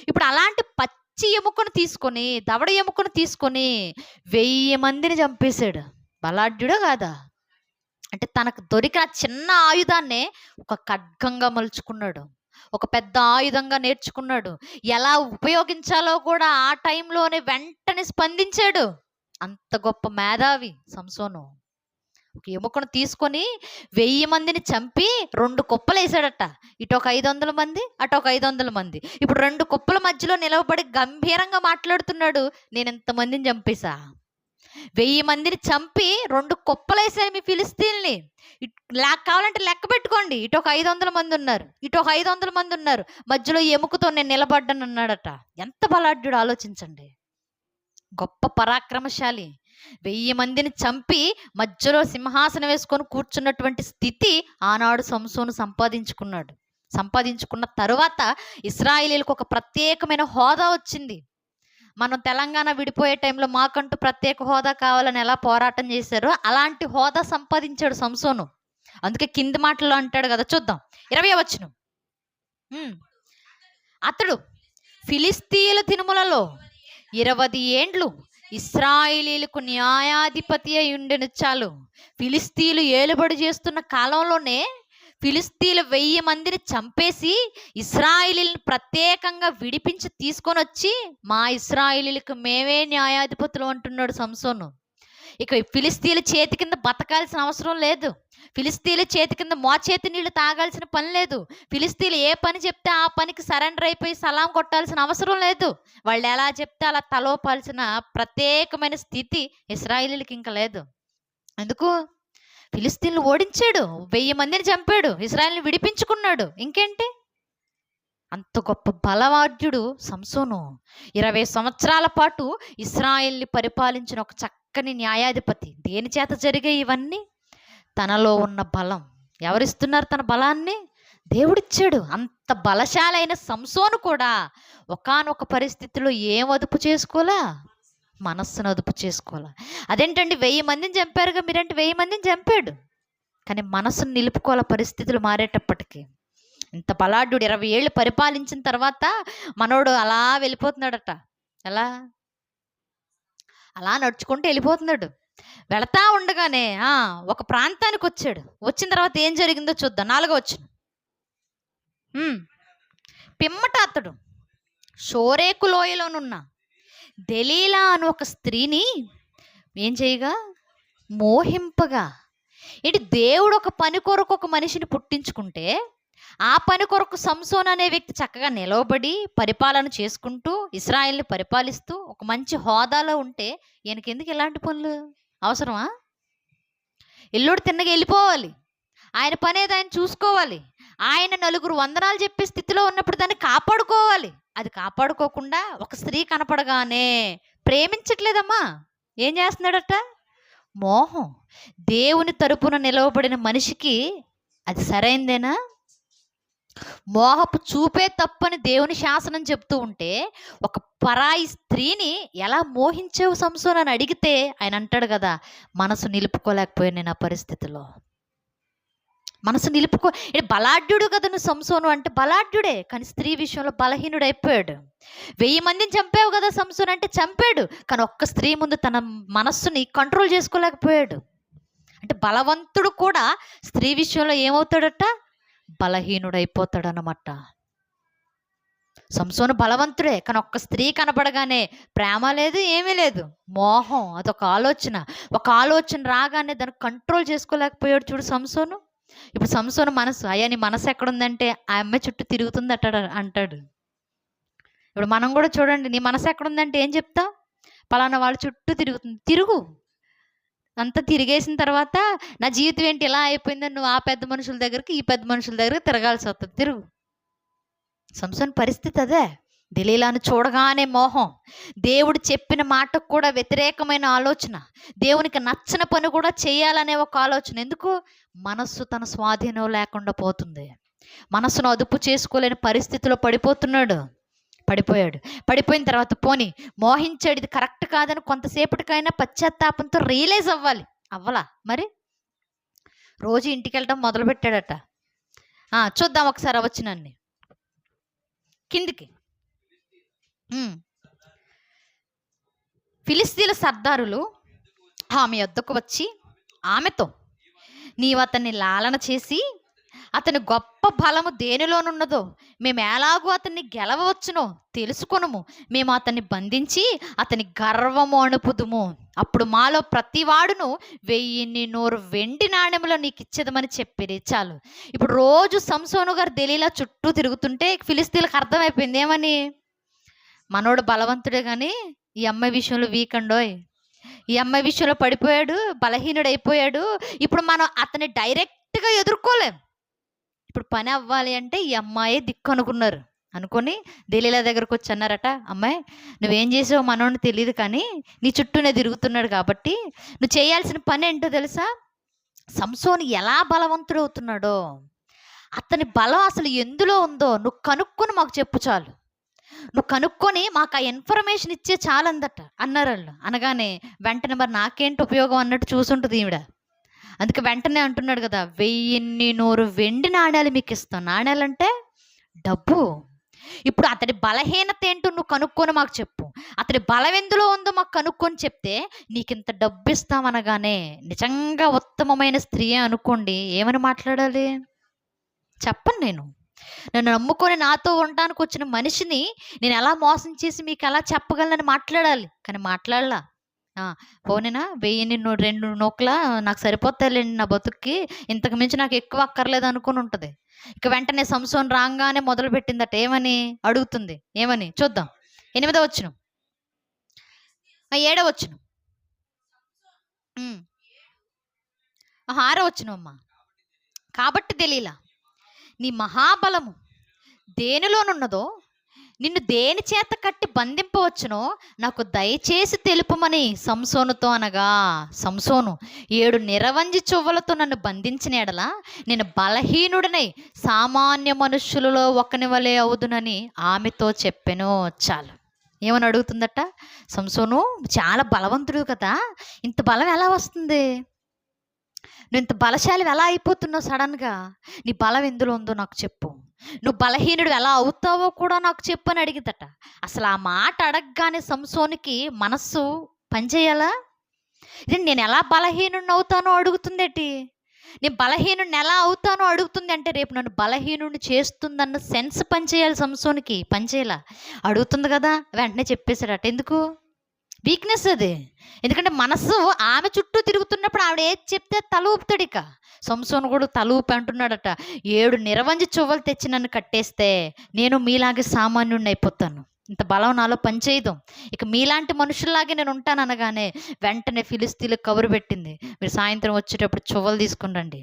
ఇప్పుడు అలాంటి పచ్చి ఎముకను తీసుకొని, దవడ ఎముకను తీసుకొని 1000 మందిని చంపేశాడు. బలాఢ్యుడా కాదా? అంటే తనకు దొరికిన చిన్న ఆయుధాన్నే ఒక ఖడ్గంగా మలుచుకున్నాడు, ఒక పెద్ద ఆయుధంగా నేర్చుకున్నాడు. ఎలా ఉపయోగించాలో కూడా ఆ టైంలోనే వెంటనే స్పందించాడు. అంత గొప్ప మేధావి సంసోను. ఒక ఎముకను తీసుకొని 1000 మందిని చంపి 2 కుప్పలు వేసాడట. ఇటు ఒక 500 మంది, అటు ఒక 500 మంది. ఇప్పుడు 2 కుప్పల మధ్యలో నిలవబడి గంభీరంగా మాట్లాడుతున్నాడు, నేను ఎంతమందిని చంపేశా. 1000 మందిని చంపి 2 కుప్పలు వేసాను మీ ఫిలిస్తీన్ని. కావాలంటే లెక్క పెట్టుకోండి. ఇటు ఒక 500 మంది ఉన్నారు, ఇటు ఒక 500 మంది ఉన్నారు, మధ్యలో ఎముకతో నేను నిలబడ్డాను అన్నాడట. ఎంత బలాఢ్యుడు ఆలోచించండి. గొప్ప పరాక్రమశాలి. 1000 మందిని చంపి మధ్యలో సింహాసనం వేసుకొని కూర్చున్నటువంటి స్థితి ఆనాడు సంసోను సంపాదించుకున్నాడు. సంపాదించుకున్న తరువాత ఇశ్రాయేలీయులకు ఒక ప్రత్యేకమైన హోదా వచ్చింది. మనం తెలంగాణ విడిపోయే టైంలో మాకంటూ ప్రత్యేక హోదా కావాలని ఎలా పోరాటం చేశారో అలాంటి హోదా సంపాదించాడు సంసోను. అందుకే కింది మాటల్లో అంటాడు కదా, చూద్దాం 20వ వచనం. అతడు ఫిలిస్తీయుల దినములలో 20 ఏండ్లు ఇశ్రాయేలీయులకు న్యాయాధిపతి అయి ఉండెను. చాలు, ఫిలిస్తీయులు ఏలుబడి చేస్తున్న కాలంలోనే ఫిలిస్తీయులు 1000 మందిని చంపేసి ఇశ్రాయేలీయులను ప్రత్యేకంగా విడిపించి తీసుకొని వచ్చి మా ఇశ్రాయేలీయులకు మేమే న్యాయాధిపతులు అంటున్నాడు సంసోను. ఇక ఫిలిస్తీయుల చేతి కింద బతకాల్సిన అవసరం లేదు, ఫిలిస్తీయుల చేతి కింద మోచేతి నీళ్లు తాగాల్సిన పని లేదు, ఫిలిస్తీయులు ఏ పని చెప్తే ఆ పనికి సరెండర్ అయిపోయి సలాం కొట్టాల్సిన అవసరం లేదు, వాళ్ళు ఎలా చెప్తే అలా తలోపాల్సిన ప్రత్యేకమైన స్థితి ఇశ్రాయేలీయులకి ఇంకా లేదు. ఎందుకు? ఫిలిస్తీన్లు ఓడించాడు, 1000 మందిని చంపాడు, ఇశ్రాయేలుని విడిపించుకున్నాడు. ఇంకేంటి? అంత గొప్ప బలవాద్యుడు సంసోను. 20 సంవత్సరాల పాటు ఇశ్రాయేల్ని పరిపాలించిన ఒక చక్కని న్యాయాధిపతి. దేని చేత జరిగాయి ఇవన్నీ? తనలో ఉన్న బలం. ఎవరిస్తున్నారు తన బలాన్ని? దేవుడిచ్చాడు. అంత బలశాలైన సంసోను కూడా ఒకానొక పరిస్థితిలో ఏం అదుపు చేసుకోలా? మనస్సును అదుపు చేసుకోవాలా. అదేంటండి 1000 మందిని చంపారుగా మీరంటే 1000 మందిని చంపాడు, కానీ మనస్సును నిలుపుకోవాల పరిస్థితులు మారేటప్పటికి. ఇంత బలాఢ్యుడు 20 ఏళ్ళు పరిపాలించిన తర్వాత మనోడు అలా వెళ్ళిపోతున్నాడట. ఎలా? అలా నడుచుకుంటూ వెళ్ళిపోతున్నాడు. వెళతా ఉండగానే ఒక ప్రాంతానికి వచ్చాడు. వచ్చిన తర్వాత ఏం జరిగిందో చూద్దాం. 4వ వచనం. పిమ్మట అతడు షోరేకు లోయలోనున్న దెలీలా అను ఒక స్త్రీని ఏం చేయగా మోహింపగా. ఇటు దేవుడు ఒక పని కొరకు ఒక మనిషిని పుట్టించుకుంటే ఆ పని కొరకు సంసోన్ అనే వ్యక్తి చక్కగా నిలవబడి పరిపాలన చేసుకుంటూ ఇశ్రాయేల్ని పరిపాలిస్తూ ఒక మంచి హోదాలో ఉంటే ఈయనకి ఎందుకు ఇలాంటి పనులు అవసరమా? ఎల్లుడు తిన్నగా వెళ్ళిపోవాలి, ఆయన పని ఏదో ఆయన చూసుకోవాలి, ఆయన నలుగురు వందనాలు చెప్పే స్థితిలో ఉన్నప్పుడు దాన్ని కాపాడుకోవాలి. అది కాపాడుకోకుండా ఒక స్త్రీ కనపడగానే ప్రేమించట్లేదమ్మా, ఏం చేస్తున్నాడట? మోహం. దేవుని తరపున నిలవబడిన మనిషికి అది సరైందేనా? మోహపు చూపే తప్పని దేవుని శాసనం చెప్తూ ఉంటే, ఒక పరాయి స్త్రీని ఎలా మోహించావు సంసోన్ అని అడిగితే ఆయన అంటాడు కదా, మనసు నిలుపుకోలేకపోయాను నేను ఆ పరిస్థితిలో. మనసు నిలుపుకో, బలాఢ్యుడు కదా నువ్వు సంసోను అంటే, బలాఢ్యుడే కానీ స్త్రీ విషయంలో బలహీనుడు అయిపోయాడు. 1000 మందిని చంపావు కదా సంసోన్ అంటే, చంపాడు కానీ ఒక్క స్త్రీ ముందు తన మనస్సుని కంట్రోల్ చేసుకోలేకపోయాడు. అంటే బలవంతుడు కూడా స్త్రీ విషయంలో ఏమవుతాడట? బలహీనుడైపోతాడు అన్నమాట. సంసోను బలవంతుడే కానీ ఒక్క స్త్రీ కనపడగానే ప్రేమ లేదు, ఏమీ లేదు, మోహం. అదొక ఆలోచన. ఒక ఆలోచన రాగానే దాన్ని కంట్రోల్ చేసుకోలేకపోయాడు చూడు సంసోను. ఇప్పుడు సంసోను మనసు, అయ్యా నీ మనసు ఎక్కడుందంటే ఆ అమ్మాయి చుట్టూ తిరుగుతుంది అంటాడు. ఇప్పుడు మనం కూడా చూడండి, నీ మనసు ఎక్కడుందంటే ఏం చెప్తావు? పలానా వాళ్ళ చుట్టూ తిరుగుతుంది. తిరుగు. అంతా తిరిగేసిన తర్వాత నా జీవితం ఏంటి ఇలా అయిపోయిందని నువ్వు ఆ పెద్ద మనుషుల దగ్గరికి ఈ పెద్ద మనుషుల దగ్గరికి తిరగాల్సి వస్తుంది. తిరుగు. సంసోను పరిస్థితి అదే. దెలీలాను చూడగానే మోహం, దేవుడు చెప్పిన మాటకు కూడా వ్యతిరేకమైన ఆలోచన, దేవునికి నచ్చని పని కూడా చేయాలనే ఒక ఆలోచన. ఎందుకు? మనస్సు తన స్వాధీనం లేకుండా పోతుంది. మనస్సును అదుపు చేసుకోలేని పరిస్థితిలో పడిపోయాడు. పడిపోయిన తర్వాత పోనీ మోహించాడు, ఇది కరెక్ట్ కాదని కొంతసేపటికైనా పశ్చాత్తాపంతో రియలైజ్ అవ్వలా మరి రోజు ఇంటికి వెళ్ళడం మొదలుపెట్టాడట. చూద్దాం ఒకసారి వచ్చినాన్ని కిందికి. ఫిలిస్తీన్ల సర్దారులు ఆమె యొద్దకు వచ్చి ఆమెతో, నీవు అతన్ని లాలన చేసి అతని గొప్ప బలము దేనిలోనున్నదో మేము ఎలాగూ అతన్ని గెలవవచ్చునో తెలుసుకొనుము. మేము అతన్ని బంధించి అతని గర్వము అణుపుదుము. అప్పుడు మాలో ప్రతివాడును 1000 వెండి నాణెములు నీకు ఇచ్చేదమని చెప్పిరి. చాలు. ఇప్పుడు రోజు సంసోను గారు దెలీలా చుట్టూ తిరుగుతుంటే ఫిలిస్తీన్లకు అర్థమైపోయింది ఏమని, మనోడు బలవంతుడే కానీ ఈ అమ్మాయి విషయంలో వీక్ అండోయ్, ఈ అమ్మాయి విషయంలో పడిపోయాడు, బలహీనుడైపోయాడు. ఇప్పుడు మనం అతన్ని డైరెక్ట్గా ఎదుర్కోలేం. ఇప్పుడు పని అవ్వాలి అంటే ఈ అమ్మాయే దిక్కు అనుకొని దెలీలా దగ్గరకు వచ్చి అన్నారట, అమ్మాయి నువ్వేం చేసావో మనోడిని తెలియదు కానీ నీ చుట్టూనే తిరుగుతున్నాడు కాబట్టి నువ్వు చేయాల్సిన పని ఏంటో తెలుసా? సంసోను ఎలా బలవంతుడు అవుతున్నాడో, అతని బలం అసలు ఎందులో ఉందో నువ్వు కనుక్కొని మాకు చెప్పు చాలు. నువ్వు కనుక్కొని మాకు ఆ ఇన్ఫర్మేషన్ ఇచ్చే చాలందట అన్నారు వాళ్ళు. అనగానే వెంటనే మరి నాకేంటి ఉపయోగం అన్నట్టు చూసుంటుంది ఈవిడ. అందుకే వెంటనే అంటున్నాడు కదా, 1000 వెండి నాణ్యాలు మీకు ఇస్తాం. నాణ్యాలంటే డబ్బు. ఇప్పుడు అతడి బలహీనత ఏంటో నువ్వు కనుక్కొని మాకు చెప్పు, అతడి బలం ఎందులో ఉందో మాకు కనుక్కొని చెప్తే నీకు ఇంత డబ్బు ఇస్తామనగానే నిజంగా ఉత్తమమైన స్త్రీ అనుకోండి ఏమని మాట్లాడాలి చెప్పను. నన్ను నమ్ముకొని నాతో ఉండడానికి వచ్చిన మనిషిని నేను ఎలా మోసం చేసి మీకు ఎలా చెప్పగలనని మాట్లాడాలి. కానీ మాట్లాడలా. పోనేనా 1002 నూకల నాకు సరిపోతాయిలేండి నా బతుక్కి, ఇంతకు మించి నాకు ఎక్కువ అక్కర్లేదు అనుకుని ఉంటుంది. ఇక వెంటనే సంసోన్ రాగానే మొదలు పెట్టిందట ఏమని అడుగుతుంది. ఏమని చూద్దాం. 8వ వచనం, 7వ వచనం, 6వ వచనం అమ్మా. కాబట్టి దెలీలా నీ మహాబలము దేనిలోనున్నదో నిన్ను దేని చేత కట్టి బంధింపవచ్చునో నాకు దయచేసి తెలుపుమని సంసోనుతో అనగా, సంసోను 7 నిరవంజి చువ్వలతో నన్ను బంధించిన ఎడల నేను బలహీనుడినై సామాన్య మనుష్యులలో ఒకని వలె అవుదునని ఆమెతో చెప్పెను. చాలు. ఏమని అడుగుతుందట, సంసోను చాలా బలవంతుడు కదా, ఇంత బలం ఎలా వస్తుంది? నువ్వు ఇంత బలశాలి ఎలా అయిపోతున్నావు సడన్గా? నీ బలం ఎందులో ఉందో నాకు చెప్పు, నువ్వు బలహీనుడు ఎలా అవుతావో కూడా నాకు చెప్పు అని అడిగిందట. అసలు ఆ మాట అడగగానే సంసోనికి మనస్సు పనిచేయాలా? ఇది నేను ఎలా బలహీనుడిని అవుతానో అడుగుతుందేటి, నేను బలహీనుడిని ఎలా అవుతానో అడుగుతుంది అంటే రేపు నన్ను బలహీనుడిని చేస్తుందన్న సెన్స్ పనిచేయాలి సంసోనికి. పనిచేయాల అడుగుతుంది కదా, వెంటనే చెప్పేశాడట. ఎందుకు? వీక్నెస్ అది. ఎందుకంటే మనసు ఆమె చుట్టూ తిరుగుతున్నప్పుడు ఆవిడ ఏది చెప్తే తల ఊపుతాడు. ఇక సంసోను కూడా తల ఊపి అంటున్నాడట, 7 నిరవంజి చువ్వలు తెచ్చి నన్ను కట్టేస్తే నేను మీలాగే సామాన్యుడిని అయిపోతాను, ఇంత బలం నాలో పనిచేయదు, ఇక మీలాంటి మనుషుల్లాగే నేను ఉంటాను అనగానే వెంటనే ఫిలిస్తీన్లకు కబురు పెట్టింది, మీరు సాయంత్రం వచ్చేటప్పుడు చువ్వలు తీసుకుని రండి,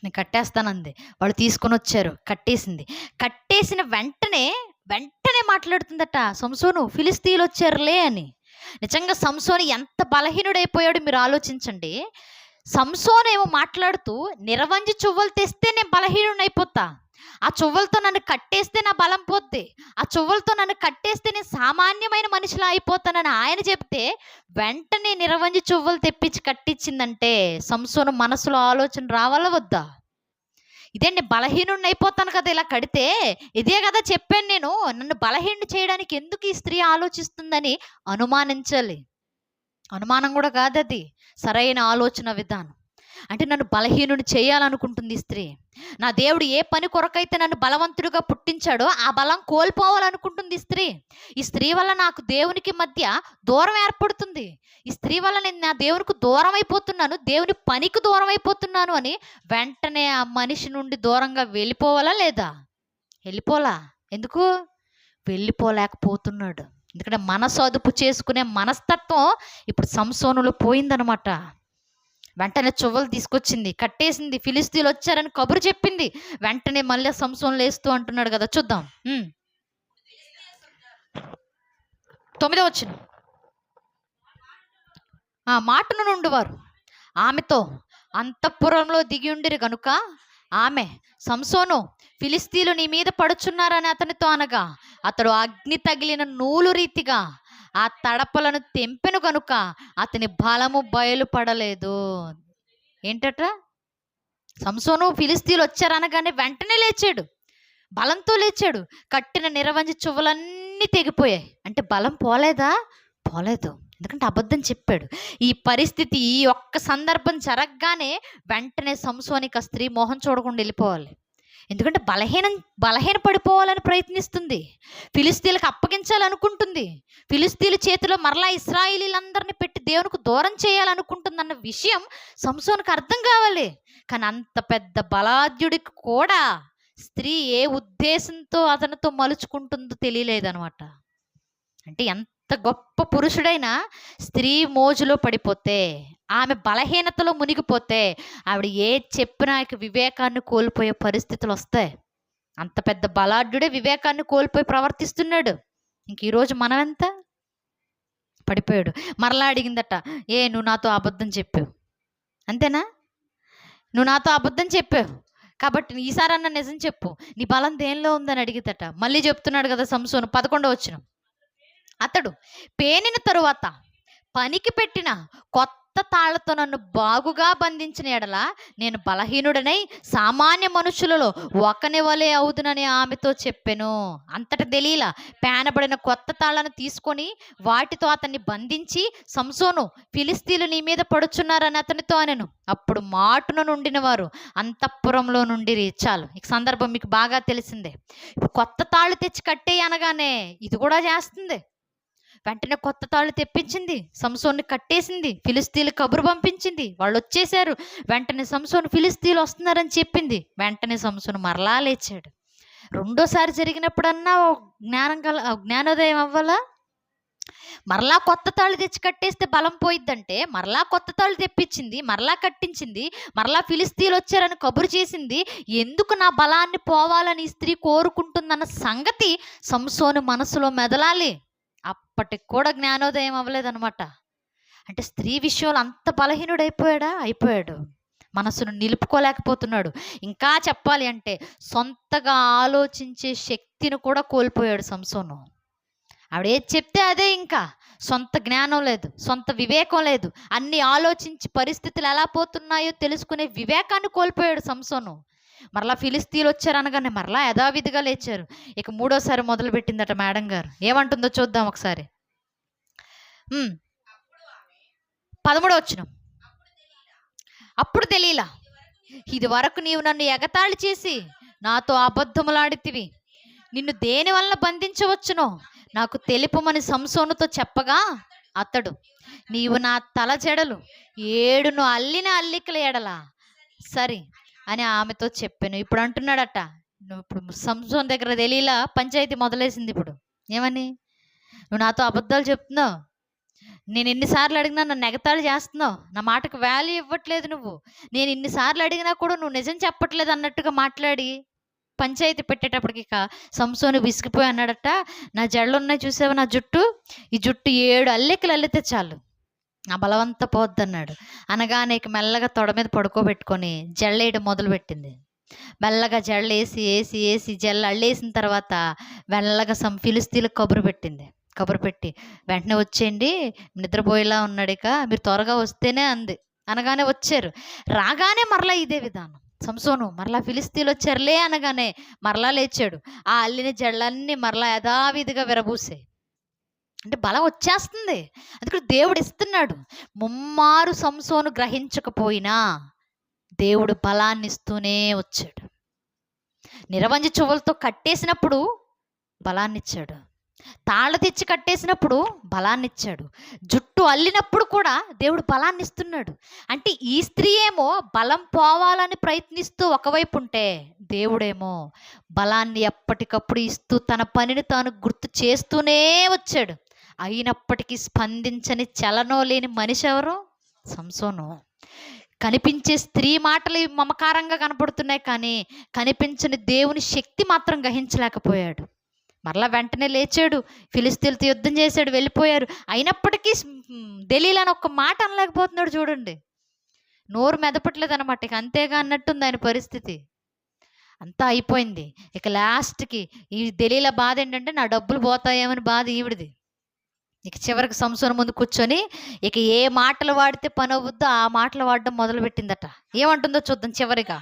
నేను కట్టేస్తానంది. వాళ్ళు తీసుకొని వచ్చారు, కట్టేసింది. కట్టేసిన వెంటనే మాట్లాడుతుందట, సంసోను ఫిలిస్తీన్లు వచ్చారులే అని. నిజంగా సంసోను ఎంత బలహీనుడైపోయాడు మీరు ఆలోచించండి. సంసోను ఏమో మాట్లాడుతూ, నిరవంజి చువ్వలు తెస్తే నేను బలహీనుడిని అయిపోతా, ఆ చువ్వలతో నన్ను కట్టేస్తే నా బలం పోద్ది, ఆ చువ్వలతో నన్ను కట్టేస్తే నేను సామాన్యమైన మనిషిలా అయిపోతానని ఆయన చెప్తే, వెంటనే నిరవంజి చువ్వలు తెప్పించి కట్టించిందంటే సంసోను మనసులో ఆలోచన రావాలా వద్దా? ఇదేంటి, బలహీనుడిని అయిపోతాను కదా ఇలా కడితే, ఇదే కదా చెప్పాను నేను, నన్ను బలహీనుడు చేయడానికి ఎందుకు ఈ స్త్రీ ఆలోచిస్తుందని అనుమానించాలి. అనుమానం కూడా కాదు, అది సరైన ఆలోచన విధానం. అంటే నన్ను బలహీనుని చేయాలనుకుంటుంది ఈ స్త్రీ. నా దేవుడు ఏ పని కొరకైతే నన్ను బలవంతుడిగా పుట్టించాడో ఆ బలం కోల్పోవాలనుకుంటుంది ఈ స్త్రీ. ఈ స్త్రీ వల్ల నాకు దేవునికి మధ్య దూరం ఏర్పడుతుంది. ఈ స్త్రీ వల్ల నేను నా దేవునికి దూరం అయిపోతున్నాను, దేవుని పనికి దూరం అయిపోతున్నాను అని వెంటనే ఆ మనిషి నుండి దూరంగా వెళ్ళిపోవాలా లేదా? వెళ్ళిపోలా. ఎందుకు వెళ్ళిపోలేకపోతున్నాడు? ఎందుకంటే మనసు అదుపు చేసుకునే మనస్తత్వం ఇప్పుడు సంసోనులో పోయిందనమాట. వెంటనే చువ్వలు తీసుకొచ్చింది, కట్టేసింది, ఫిలిస్తీన్లు వచ్చారని కబురు చెప్పింది. వెంటనే మళ్ళీ సంసోను లేస్తూ అంటున్నాడు కదా, చూద్దాం. 9వ వచనం. మాటను నుండివారు ఆమెతో అంతఃపురంలో దిగి ఉండిరి గనుక ఆమె, సంసోను, ఫిలిస్తీన్లు నీ మీద పడుచున్నారని అతనితో అనగా, అతడు అగ్ని తగిలిన నూలు రీతిగా ఆ తడపలను తెంపెను కనుక అతని బలము బయలుపడలేదు. ఏంటట? సంసోను ఫిలిస్తీన్లు వచ్చారనగానే వెంటనే లేచాడు, బలంతో లేచాడు. కట్టిన నిరవంజి చువ్వలన్నీ తెగిపోయాయి. అంటే బలం పోలేదా? పోలేదు. ఎందుకంటే అబద్ధం చెప్పాడు. ఈ పరిస్థితి, ఈ ఒక్క సందర్భం జరగగానే వెంటనే సంసోనికి ఆ స్త్రీ మోహం చూడకుండా వెళ్ళిపోవాలి. ఎందుకంటే బలహీన పడిపోవాలని ప్రయత్నిస్తుంది, ఫిలిస్తీన్లకు అప్పగించాలనుకుంటుంది, ఫిలిస్తీన్ల చేతిలో మరలా ఇశ్రాయేలీలందరినీ పెట్టి దేవునికి దూరం చేయాలనుకుంటుంది అన్న విషయం సంసోనుకు అర్థం కావాలి. కానీ అంత పెద్ద బలాఢ్యుడికి కూడా స్త్రీ ఏ ఉద్దేశంతో అతనితో మలుచుకుంటుందో తెలియలేదనమాట. అంటే ఎంత గొప్ప పురుషుడైనా స్త్రీ మోజులో పడిపోతే, ఆమె బలహీనతలో మునిగిపోతే ఆవిడ ఏ చెప్పినా వివేకాన్ని కోల్పోయే పరిస్థితులు వస్తాయి. అంత పెద్ద బలాఢ్యుడే వివేకాన్ని కోల్పోయి ప్రవర్తిస్తున్నాడు. ఇంక ఈరోజు మనం ఎంత పడిపోయాడు. మరలా అడిగిందట, నువ్వు నాతో అబద్ధం చెప్పావు, అంతేనా? నువ్వు నాతో అబద్ధం చెప్పావు కాబట్టి ఈసారన్నా నిజం చెప్పు, నీ బలం దేనిలో ఉందని అడిగితట. మళ్ళీ చెప్తున్నాడు కదా సంసోను, 11వ వచనం. అతడు పేనిన తరువాత పనికి పెట్టిన కొత్త తాళ్లతో నన్ను బాగుగా బంధించిన ఎడల నేను బలహీనుడనై సామాన్య మనుషులలో ఒకని వలె అవుదునని ఆమెతో చెప్పెను. అంతట దెలీలా పేనబడిన కొత్త తాళ్లను తీసుకొని వాటితో అతన్ని బంధించి, సంసోను, ఫిలిస్తీన్లు నీ మీద పడుచున్నారని అతనితో అనెను. అప్పుడు మాటున నుండిన వారు అంతఃపురంలో నుండి చాలు. ఈ సందర్భం మీకు బాగా తెలిసిందే. ఇప్పుడు కొత్త తాళ్ళు తెచ్చి కట్టేయి అనగానే ఇది కూడా చేస్తుంది. వెంటనే కొత్త తాళ్ళు తెప్పించింది, సంసోన్ని కట్టేసింది, ఫిలిస్తీన్లు కబురు పంపించింది, వాళ్ళు వచ్చేసారు. వెంటనే సంసోను ఫిలిస్తీన్లు వస్తున్నారని చెప్పింది. వెంటనే సంసోను మరలా లేచాడు. రెండోసారి జరిగినప్పుడన్నా జ్ఞానోదయం అవ్వాలా? మరలా కొత్త తాళ్ళు తెచ్చి కట్టేస్తే బలం పోయిద్దంటే మరలా కొత్త తాళ్ళు తెప్పించింది, మరలా కట్టించింది, మరలా ఫిలిస్తీన్లు వచ్చారని కబురు చేసింది. ఎందుకు నా బలాన్ని పోవాలని ఈ స్త్రీ కోరుకుంటుందన్న సంగతి సంసోను మనసులో మెదలాలి. అప్పటికి కూడా జ్ఞానోదయం అవ్వలేదనమాట. అంటే స్త్రీ విషయంలో అంత అయిపోయాడు. మనసును నిలుపుకోలేకపోతున్నాడు. ఇంకా చెప్పాలి అంటే సొంతగా ఆలోచించే శక్తిని కూడా కోల్పోయాడు సంసోను. ఆవిడ ఏది చెప్తే అదే, ఇంకా సొంత జ్ఞానం లేదు, సొంత వివేకం లేదు. అన్ని ఆలోచించి పరిస్థితులు ఎలా పోతున్నాయో తెలుసుకునే వివేకాన్ని కోల్పోయాడు సంసోను. మరలా ఫిలిస్తీన్లు వచ్చారనగానే మరలా యథావిధిగా లేచారు. ఇక మూడోసారి మొదలు పెట్టిందట మేడం గారు. ఏమంటుందో చూద్దాం ఒకసారి. 13వ వచనం. అప్పుడు దెలీలా, ఇది వరకు నీవు నన్ను ఎగతాళి చేసి నాతో అబద్ధములాడితివి, నిన్ను దేని వల్ల బంధించవచ్చునో నాకు తెలుపుమని సంసోనుతో చెప్పగా, అతడు, నీవు నా తల జడలు 7 అల్లిన అల్లికల ఎడలా సరి అని ఆమెతో చెప్పాను. ఇప్పుడు అంటున్నాడట, ఇప్పుడు సంసోన్ దగ్గర దెలీలా పంచాయతీ మొదలేసింది. ఇప్పుడు ఏమని, నువ్వు నాతో అబద్ధాలు చెప్తున్నావు, నేను ఎన్నిసార్లు అడిగినా నన్ను ఎగతాళి చేస్తున్నావు, నా మాటకు వాల్యూ ఇవ్వట్లేదు నువ్వు, నేను ఇన్నిసార్లు అడిగినా కూడా నువ్వు నిజం చెప్పట్లేదు అన్నట్టుగా మాట్లాడి పంచాయతీ పెట్టేటప్పటికి సంసోను విసిగిపోయి అన్నాడట, నా జడలు ఉన్నాయి చూసావా, నా జుట్టు, ఈ జుట్టు 7 అల్లికలు అల్లితే చాలు, ఆ బలవంతా పోద్దన్నాడు. అనగానే ఇక మెల్లగా తొడ మీద పడుకోబెట్టుకొని జల్లేయడం మొదలుపెట్టింది. మెల్లగా జల్లేసి ఏసి ఏసి జల్లు అల్లేసిన తర్వాత మెల్లగా ఫిలిస్తీన్లకు కబురు పెట్టింది. కబురు పెట్టి వెంటనే వచ్చేయండి, నిద్రపోయేలా ఉన్నాడిక, మీరు త్వరగా వస్తేనే అంది. అనగానే వచ్చారు. రాగానే మరలా ఇదే విధానం. సంసోను మరలా ఫిలిస్తీన్లు వచ్చారులే అనగానే మరలా లేచాడు. ఆ అల్లిన జళ్ళన్నీ మరలా యథావిధిగా విరబూసాయి. అంటే బలం వచ్చేస్తుంది. అందుకని దేవుడు ఇస్తున్నాడు. ముమ్మారు సంసోను గ్రహించకపోయినా దేవుడు బలాన్ని ఇస్తూనే వచ్చాడు. నిరవంజి చువ్వలతో కట్టేసినప్పుడు బలాన్నిచ్చాడు. తాళ్ళ తెచ్చి కట్టేసినప్పుడు బలాన్నిచ్చాడు. జుట్టు అల్లినప్పుడు కూడా దేవుడు బలాన్ని ఇస్తున్నాడు. అంటే ఈ స్త్రీ ఏమో బలం పోవాలని ప్రయత్నిస్తూ ఒకవైపు ఉంటే, దేవుడేమో బలాన్ని ఎప్పటికప్పుడు ఇస్తూ తన పనిని తాను గుర్తు చేస్తూనే వచ్చాడు. అయినప్పటికీ స్పందించని చలనం లేని మనిషి ఎవరు? సంసోను. కనిపించే స్త్రీ మాటలు మమకారంగా కనపడుతున్నాయి, కానీ కనిపించని దేవుని శక్తి మాత్రం గ్రహించలేకపోయాడు. మరలా వెంటనే లేచాడు, ఫిలిస్తీన్లతో యుద్ధం చేశాడు, వెళ్ళిపోయారు. అయినప్పటికీ దెలీలా అని ఒక్క మాట అనలేకపోతున్నాడు. చూడండి, నోరు మెదపట్లేదు అనమాట. ఇక అంతేగా అన్నట్టుంది ఆయన పరిస్థితి. అంతా అయిపోయింది. ఇక లాస్ట్కి ఈ దెలీలా బాధ ఏంటంటే, నా డబ్బులు పోతాయేమని బాధ ఈవిడిది. ఇక చివరికి సంసోను ముందు కూర్చొని ఇక ఏ మాటలు వాడితే పని అవ్వద్దో ఆ మాటలు వాడడం మొదలుపెట్టిందట. ఏమంటుందో చూద్దాం. చివరిగా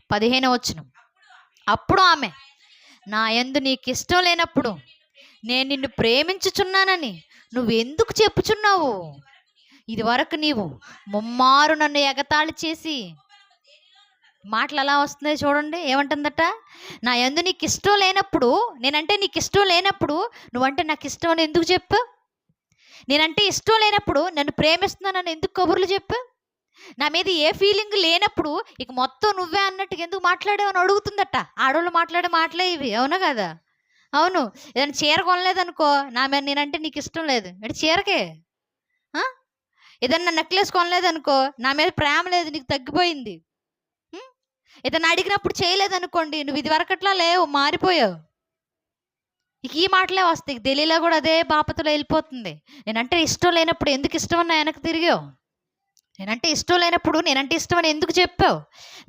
15వ వచనం. అప్పుడు ఆమె, నా యందు నీకు ఇష్టం లేనప్పుడు నేను నిన్ను ప్రేమించుచున్నానని నువ్వెందుకు చెప్పుచున్నావు? ఇది వరకు నీవు ముమ్మారు నన్ను ఎగతాళి చేసి. మాటలు ఎలా వస్తున్నాయి చూడండి. ఏమంటుందట? నా యందు నీకు ఇష్టం లేనప్పుడు, నేనంటే నీకు ఇష్టం లేనప్పుడు నువ్వంటే నాకు ఇష్టం అని ఎందుకు చెప్పు? నేనంటే ఇష్టం లేనప్పుడు నన్ను ప్రేమిస్తున్నానని ఎందుకు కబుర్లు చెప్పు? నా మీద ఏ ఫీలింగ్ లేనప్పుడు ఇక మొత్తం నువ్వే అన్నట్టుగా ఎందుకు మాట్లాడావని అడుగుతుందట. ఆడవాళ్ళు మాట్లాడే మాటలే ఇవి, అవునా కదా? అవును. ఏదైనా చీర కొనలేదనుకో, నా మీద నేనంటే నీకు ఇష్టం లేదు అంటే చీరకే. ఏదన్నా నెక్లెస్ కొనలేదనుకో, నా మీద ప్రేమ లేదు, నీకు తగ్గిపోయింది. ఏదన్నా అడిగినప్పుడు చేయలేదనుకోండి, నువ్వు ఇది వరకట్లా లేవు, మారిపోయావు. ఇక ఈ మాటలే వస్తాయి. దెలీలా కూడా అదే బాపతలో వెళ్ళిపోతుంది. నేనంటే ఇష్టం లేనప్పుడు ఎందుకు ఇష్టం అన్న వెనక్కి తిరిగావు? నేనంటే ఇష్టం లేనప్పుడు నేనంటే ఇష్టం అని ఎందుకు చెప్పావు?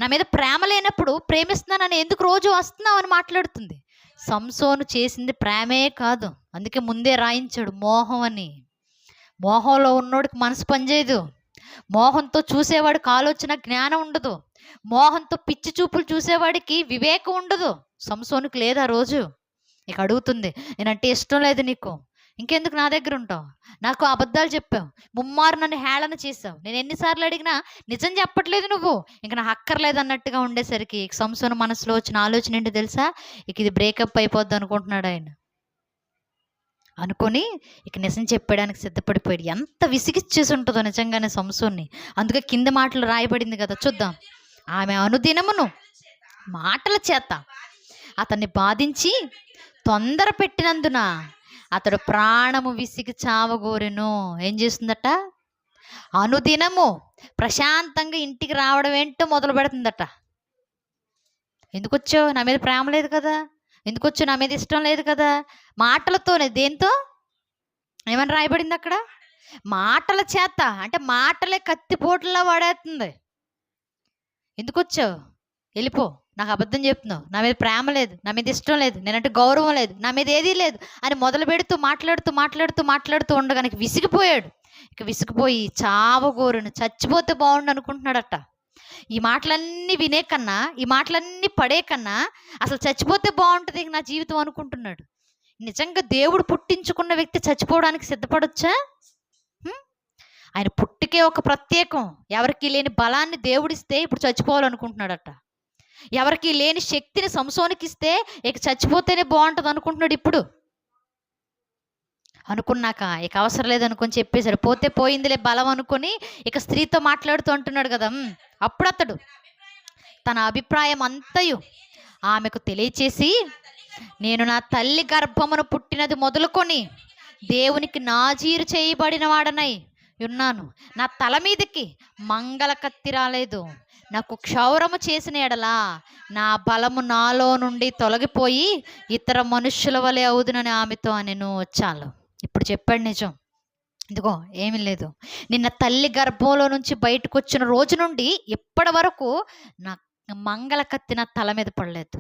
నా మీద ప్రేమ లేనప్పుడు ప్రేమిస్తున్నానని ఎందుకు రోజు వస్తున్నావు అని మాట్లాడుతుంది. సంసోను చేసింది ప్రేమే కాదు, అందుకే ముందే రాయించాడు మోహం అని. మోహంలో ఉన్నోడికి మనసు పనిచేయదు. మోహంతో చూసేవాడికి ఆలోచన జ్ఞానం ఉండదు. మోహంతో పిచ్చి చూపులు చూసేవాడికి వివేకం ఉండదు. సంసోనుకి లేదు ఆ రోజు. ఇక అడుగుతుంది, నేనంటే ఇష్టం లేదు నీకు, ఇంకెందుకు నా దగ్గర ఉంటావు? నాకు అబద్ధాలు చెప్పావు, ముమ్మారు నన్ను హేళన చేసావు, నేను ఎన్నిసార్లు అడిగినా నిజం చెప్పట్లేదు నువ్వు, ఇంక నాకు అక్కర్లేదు అన్నట్టుగా ఉండేసరికి సంసోను మనసులో వచ్చిన ఆలోచన ఏంటి తెలుసా? ఇక ఇది బ్రేకప్ అయిపోద్ది అనుకుంటున్నాడు ఆయన. అనుకొని ఇక నిజం చెప్పడానికి సిద్ధపడిపోయాడు. ఎంత విసిగిచ్చేసి ఉంటుందో నిజంగానే సంసోన్ని. అందుకే కింద మాటలు రాయబడింది కదా, చూద్దాం. ఆమె అనుదినమును మాటల చేత అతన్ని బాధించి తొందర పెట్టినందున అతడు ప్రాణము విసిగి చావగోరెను. ఏం చేస్తుందట? అనుదినము ప్రశాంతంగా ఇంటికి రావడం ఏంటో మొదలు పెడుతుందట. ఎందుకు వచ్చావు? నా మీద ప్రేమ లేదు కదా. ఎందుకు వచ్చావు? నా మీద ఇష్టం లేదు కదా. మాటలతోనే. దేంతో? ఏమని రాయబడింది అక్కడ? మాటల చేత. అంటే మాటలే కత్తిపోటులా వాడేస్తుంది. ఎందుకు వచ్చావు? వెళ్ళిపో, నాకు అబద్ధం చెప్తున్నావు, నా మీద ప్రేమ లేదు, నా మీద ఇష్టం లేదు, నేనంటే గౌరవం లేదు, నా మీద ఏదీ లేదు అని మొదలు పెడుతూ మాట్లాడుతూ ఉండగానికి విసిగిపోయాడు. ఇక విసిగిపోయి చావగోరును, చచ్చిపోతే బాగుండు అనుకుంటున్నాడట. ఈ మాటలన్నీ వినే కన్నా, ఈ మాటలన్నీ పడే కన్నా అసలు చచ్చిపోతే బాగుంటుంది నా జీవితం అనుకుంటున్నాడు. నిజంగా దేవుడు పుట్టించుకున్న వ్యక్తి చచ్చిపోవడానికి సిద్ధపడొచ్చా? ఆయన పుట్టికే ఒక ప్రత్యేకం. ఎవరికి లేని బలాన్ని దేవుడిస్తే ఇప్పుడు చచ్చిపోవాలనుకుంటున్నాడట. ఎవరికి లేని శక్తిని సంసోనికి ఇస్తే ఇక చచ్చిపోతేనే బాగుంటుంది అనుకుంటున్నాడు ఇప్పుడు. అనుకున్నాక ఇక అవసరం లేదనుకొని చెప్పేశాడు. పోతే పోయిందిలే బలం అనుకొని ఇక స్త్రీతో మాట్లాడుతూ అంటున్నాడు కదా. అప్పుడు అతడు తన అభిప్రాయం అంతయు ఆమెకు తెలియచేసి, నేను నా తల్లి గర్భమును పుట్టినది మొదలుకొని దేవునికి నాజీరు చేయబడిన వాడనై ఉన్నాను. నా తల మీదకి మంగళ కత్తి రాలేదు. నాకు క్షౌరము చేసిన ఎడలా నా బలము నాలో నుండి తొలగిపోయి ఇతర మనుష్యుల వలె అవుదునని ఆమెతో నేను వచ్చాను. ఇప్పుడు చెప్పాడు నిజం. ఇదిగో ఏమీ లేదు, నిన్న తల్లి గర్భంలో నుంచి బయటకు వచ్చిన రోజు నుండి ఇప్పటి వరకు నా మంగళ కత్తి నా తల మీద పడలేదు,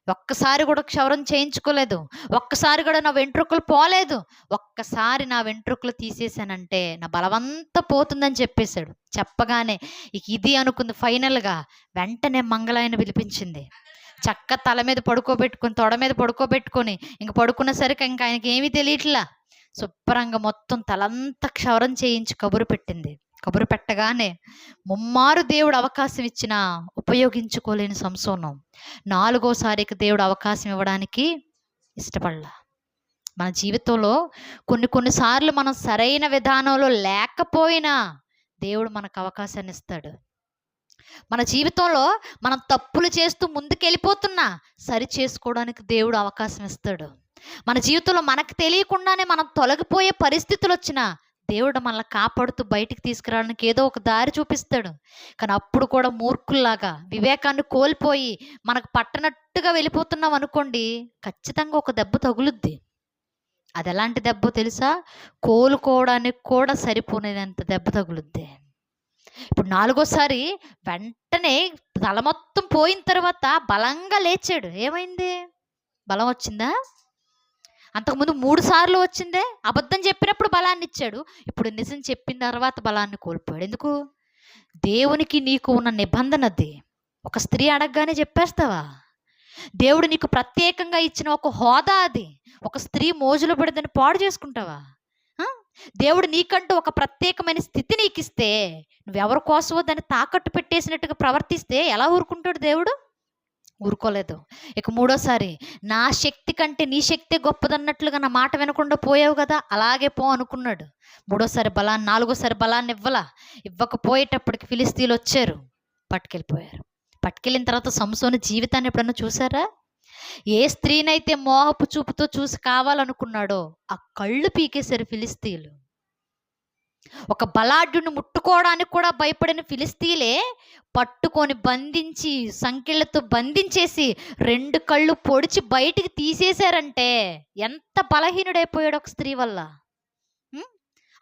ఒక్కసారి కూడా క్షవరం చేయించుకోలేదు, ఒక్కసారి కూడా నా వెంట్రుకలు పోలేదు, ఒక్కసారి నా వెంట్రుకలు తీసేసానంటే నా బలవంతా పోతుందని చెప్పేశాడు. చెప్పగానే ఇక ఇది అనుకుంది. ఫైనల్గా వెంటనే మంగళాయన పిలిపించింది. చక్క తల మీద పడుకోబెట్టుకొని, తొడ మీద పడుకోబెట్టుకొని ఇంక పడుకున్న సరికి ఇంకా ఆయనకి ఏమీ తెలియట్లా. శుభ్రంగా మొత్తం తలంతా క్షవరం చేయించి కబురు పెట్టింది. కబురు పెట్టగానే ముమ్మారు దేవుడు అవకాశం ఇచ్చినా ఉపయోగించుకోలేని సంసోను 4వసారికి దేవుడు అవకాశం ఇవ్వడానికి ఇష్టపడలా. మన జీవితంలో కొన్నిసార్లు మనం సరైన విధానంలో లేకపోయినా దేవుడు మనకు అవకాశాన్ని ఇస్తాడు. మన జీవితంలో మనం తప్పులు చేస్తూ ముందుకెళ్ళిపోతున్నా సరి చేసుకోవడానికి దేవుడు అవకాశం ఇస్తాడు. మన జీవితంలో మనకు తెలియకుండానే మనం తొలగిపోయే పరిస్థితులు వచ్చినా దేవుడు మనల్ని కాపాడుతూ బయటికి తీసుకురావడానికి ఏదో ఒక దారి చూపిస్తాడు. కానీ అప్పుడు కూడా మూర్ఖుల్లాగా వివేకాన్ని కోల్పోయి మనకు పట్టనట్టుగా వెళ్ళిపోతున్నాం అనుకోండి, ఖచ్చితంగా ఒక దెబ్బ తగులుద్ది. అది ఎలాంటి దెబ్బ తెలుసా? కోలుకోవడానికి కూడా సరిపోనేదంత దెబ్బ తగులుద్ది. ఇప్పుడు 4వసారి వెంటనే తల మొత్తం పోయిన తర్వాత బలంగా లేచాడు. ఏమైంది? బలం వచ్చిందా? అంతకుముందు 3 సార్లు వచ్చిందే. అబద్ధం చెప్పినప్పుడు బలాన్ని ఇచ్చాడు, ఇప్పుడు నిజం చెప్పిన తర్వాత బలాన్ని కోల్పోయాడు. ఎందుకు? దేవునికి నీకు ఉన్న నిబంధన అది. ఒక స్త్రీ అడగగానే చెప్పేస్తావా? దేవుడు నీకు ప్రత్యేకంగా ఇచ్చిన ఒక హోదా అది. ఒక స్త్రీ మోజులో పడదని పాడు చేసుకుంటావా? దేవుడు నీకంటూ ఒక ప్రత్యేకమైన స్థితి నీకు ఇస్తే నువ్వెవరి కోసమో దాన్ని తాకట్టు పెట్టేసినట్టుగా ప్రవర్తిస్తే ఎలా ఊరుకుంటాడు దేవుడు? ఊరుకోలేదు. ఇక 3వసారి నా శక్తి కంటే నీ శక్తి గొప్పదన్నట్లుగా నా మాట వినకుండా పోయావు కదా, అలాగే పో అనుకున్నాడు. 3వసారి బలాన్ని, 4వసారి బలాన్ని ఇవ్వకపోయేటప్పటికి ఫిలిస్తీన్లు వచ్చారు, పట్టుకెళ్ళిపోయారు. పట్టుకెళ్ళిన తర్వాత సంసోను జీవితాన్ని ఎప్పుడన్నా చూసారా? ఏ స్త్రీనైతే మోహపు చూపుతో చూసి కావాలనుకున్నాడో ఆ కళ్ళు పీకేశారు ఫిలిస్తీన్లు. ఒక బలాఢ్యుని ముట్టుకోవడానికి కూడా భయపడిన ఫిలిస్తీన్లే పట్టుకొని బంధించి సంకెళ్లతో బంధించేసి 2 కళ్ళు పొడిచి బయటికి తీసేశారంటే ఎంత బలహీనుడైపోయాడు ఒక స్త్రీ వల్ల.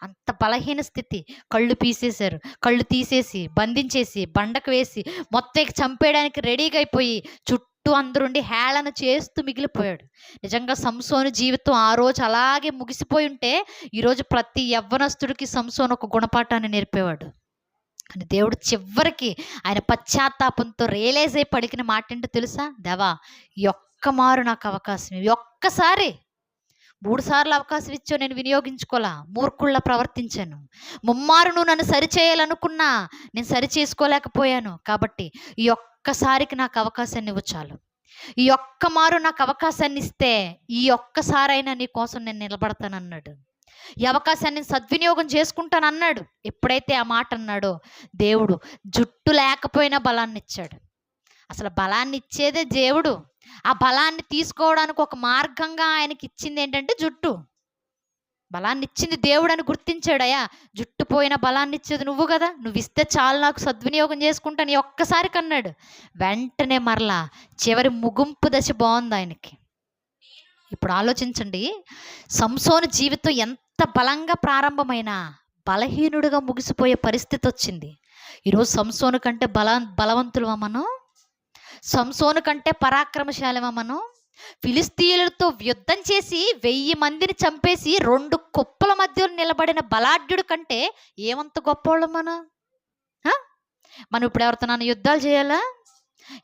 అంత బలహీన స్థితి. కళ్ళు పీసేశారు, కళ్ళు తీసేసి బంధించేసి బండకు వేసి మొత్తం చంపేయడానికి రెడీగా అయిపోయి చుట్టూ అందరుండి హేళన చేస్తూ మిగిలిపోయాడు. నిజంగా సంసోను జీవితం ఆ రోజు అలాగే ముగిసిపోయి ఉంటే ఈరోజు ప్రతి యవ్వనస్తుడికి సంసోను ఒక గుణపాఠాన్ని నేర్పేవాడు. కానీ దేవుడు చివరికి ఆయన పశ్చాత్తాపంతో రియలైజ్ అయి పలికిన మాట ఏంటో తెలుసా? దేవా, ఈ ఒక్క మారు నాకు అవకాశం, ఈ ఒక్కసారి. 3 సార్లు అవకాశం ఇచ్చావు, నేను వినియోగించుకోలా, మూర్ఖుళ్ళ ప్రవర్తించాను. ముమ్మారు నువ్వు నన్ను సరిచేయాలనుకున్నా నేను సరి చేసుకోలేకపోయాను. కాబట్టి ఈ ఒక్కసారికి నాకు అవకాశాన్ని ఇవ్వు చాలు. ఈ ఒక్క మారు నాకు అవకాశాన్ని ఇస్తే ఈ ఒక్కసారైనా నీ కోసం నేను నిలబడతానన్నాడు. ఈ అవకాశాన్ని సద్వినియోగం చేసుకుంటానన్నాడు. ఎప్పుడైతే ఆ మాట అన్నాడో దేవుడు జుట్టు లేకపోయినా బలాన్ని ఇచ్చాడు. అసలు బలాన్ని ఇచ్చేదే దేవుడు. ఆ బలాన్ని తీసుకోవడానికి ఒక మార్గంగా ఆయనకి ఇచ్చింది ఏంటంటే జుట్టు. బలాన్ని ఇచ్చింది దేవుడు అని గుర్తించాడయ్యా. జుట్టు పోయిన బలాన్ని ఇచ్చేది నువ్వు కదా, నువ్వు ఇస్తే చాలు, నాకు సద్వినియోగం చేసుకుంటాను ఈ ఒక్కసారి కన్నాడు. వెంటనే మరలా చివరి ముగింపు దశ బాగుంది ఆయనకి. ఇప్పుడు ఆలోచించండి, సంసోను జీవితం ఎంత బలంగా ప్రారంభమైనా బలహీనుడిగా ముగిసిపోయే పరిస్థితి వచ్చింది. ఈరోజు సంసోను కంటే బలవంతులమా మనం? సంసోను కంటే పరాక్రమశాలిమా మనం? ఫిలిస్తీయులతో యుద్ధం చేసి 1000 మందిని చంపేసి 2 కుప్పల మధ్య నిలబడిన బలాఢ్యుడి కంటే ఏమంత గొప్పవాళ్ళం మనం ఇప్పుడు ఎవరితో యుద్ధాలు చేయాలా?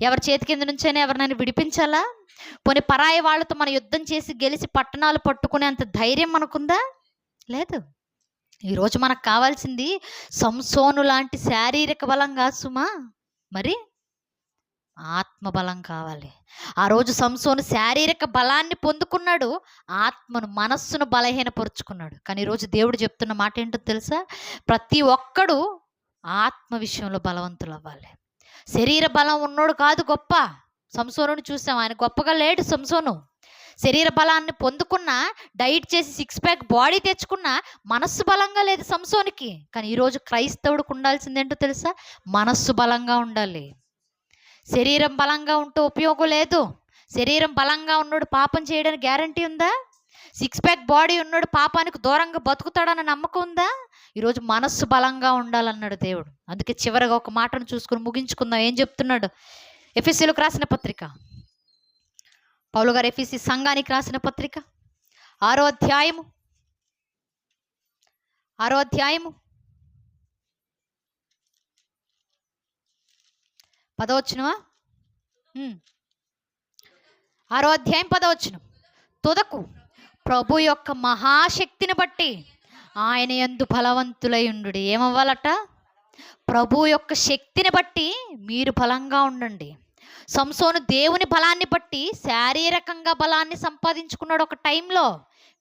ఎవరి చేతి కింద నుంచైనా ఎవరినైనా విడిపించాలా? పోనీ పరాయి వాళ్ళతో మనం యుద్ధం చేసి గెలిచి పట్టణాలు పట్టుకునే అంత ధైర్యం మనకుందా? లేదు. ఈరోజు మనకు కావాల్సింది సంసోను లాంటి శారీరక బలం కాదు సుమా, మరి ఆత్మబలం కావాలి. ఆ రోజు సంసోను శారీరక బలాన్ని పొందుకున్నాడు, ఆత్మను, మనస్సును బలహీనపరుచుకున్నాడు. కానీ ఈరోజు దేవుడు చెప్తున్న మాట ఏంటో తెలుసా? ప్రతి ఒక్కడు ఆత్మ విషయంలో బలవంతులు అవ్వాలి. శరీర బలం ఉన్నోడు కాదు గొప్ప. సంసోనుని చూసాం, ఆయన గొప్పగా లేడు సంసోను. శరీర బలాన్ని పొందుకున్న, డైట్ చేసి 6 ప్యాక్ బాడీ తెచ్చుకున్న, మనస్సు బలంగా లేదు సంసోనికి. కానీ ఈరోజు క్రైస్తవుడికి ఉండాల్సింది ఏంటో తెలుసా? మనస్సు బలంగా ఉండాలి. శరీరం బలంగా ఉంటే ఉపయోగం లేదు. శరీరం బలంగా ఉన్నోడు పాపం చేయడానికి గ్యారంటీ ఉందా? సిక్స్ ప్యాక్ బాడీ ఉన్నాడు పాపానికి దూరంగా బతుకుతాడన్న నమ్మకం ఉందా? ఈరోజు మనస్సు బలంగా ఉండాలన్నాడు దేవుడు. అందుకే చివరిగా ఒక మాటను చూసుకుని ముగించుకుందాం. ఏం చెప్తున్నాడు? ఎఫెసీయులకు రాసిన పత్రిక, పౌలు గారు ఎఫెసీ సంఘానికి రాసిన పత్రిక 6వ అధ్యాయము 10వ వచనమా? 6వ అధ్యాయం 10వ వచనం. తుదకు ప్రభు యొక్క మహాశక్తిని బట్టి ఆయన యందు బలవంతులై ఉండుడి. ఏమవ్వాలట? ప్రభు యొక్క శక్తిని బట్టి మీరు బలంగా ఉండండి. సంసోను దేవుని బలాన్ని బట్టి శారీరకంగా బలాన్ని సంపాదించుకున్నాడు ఒక టైంలో.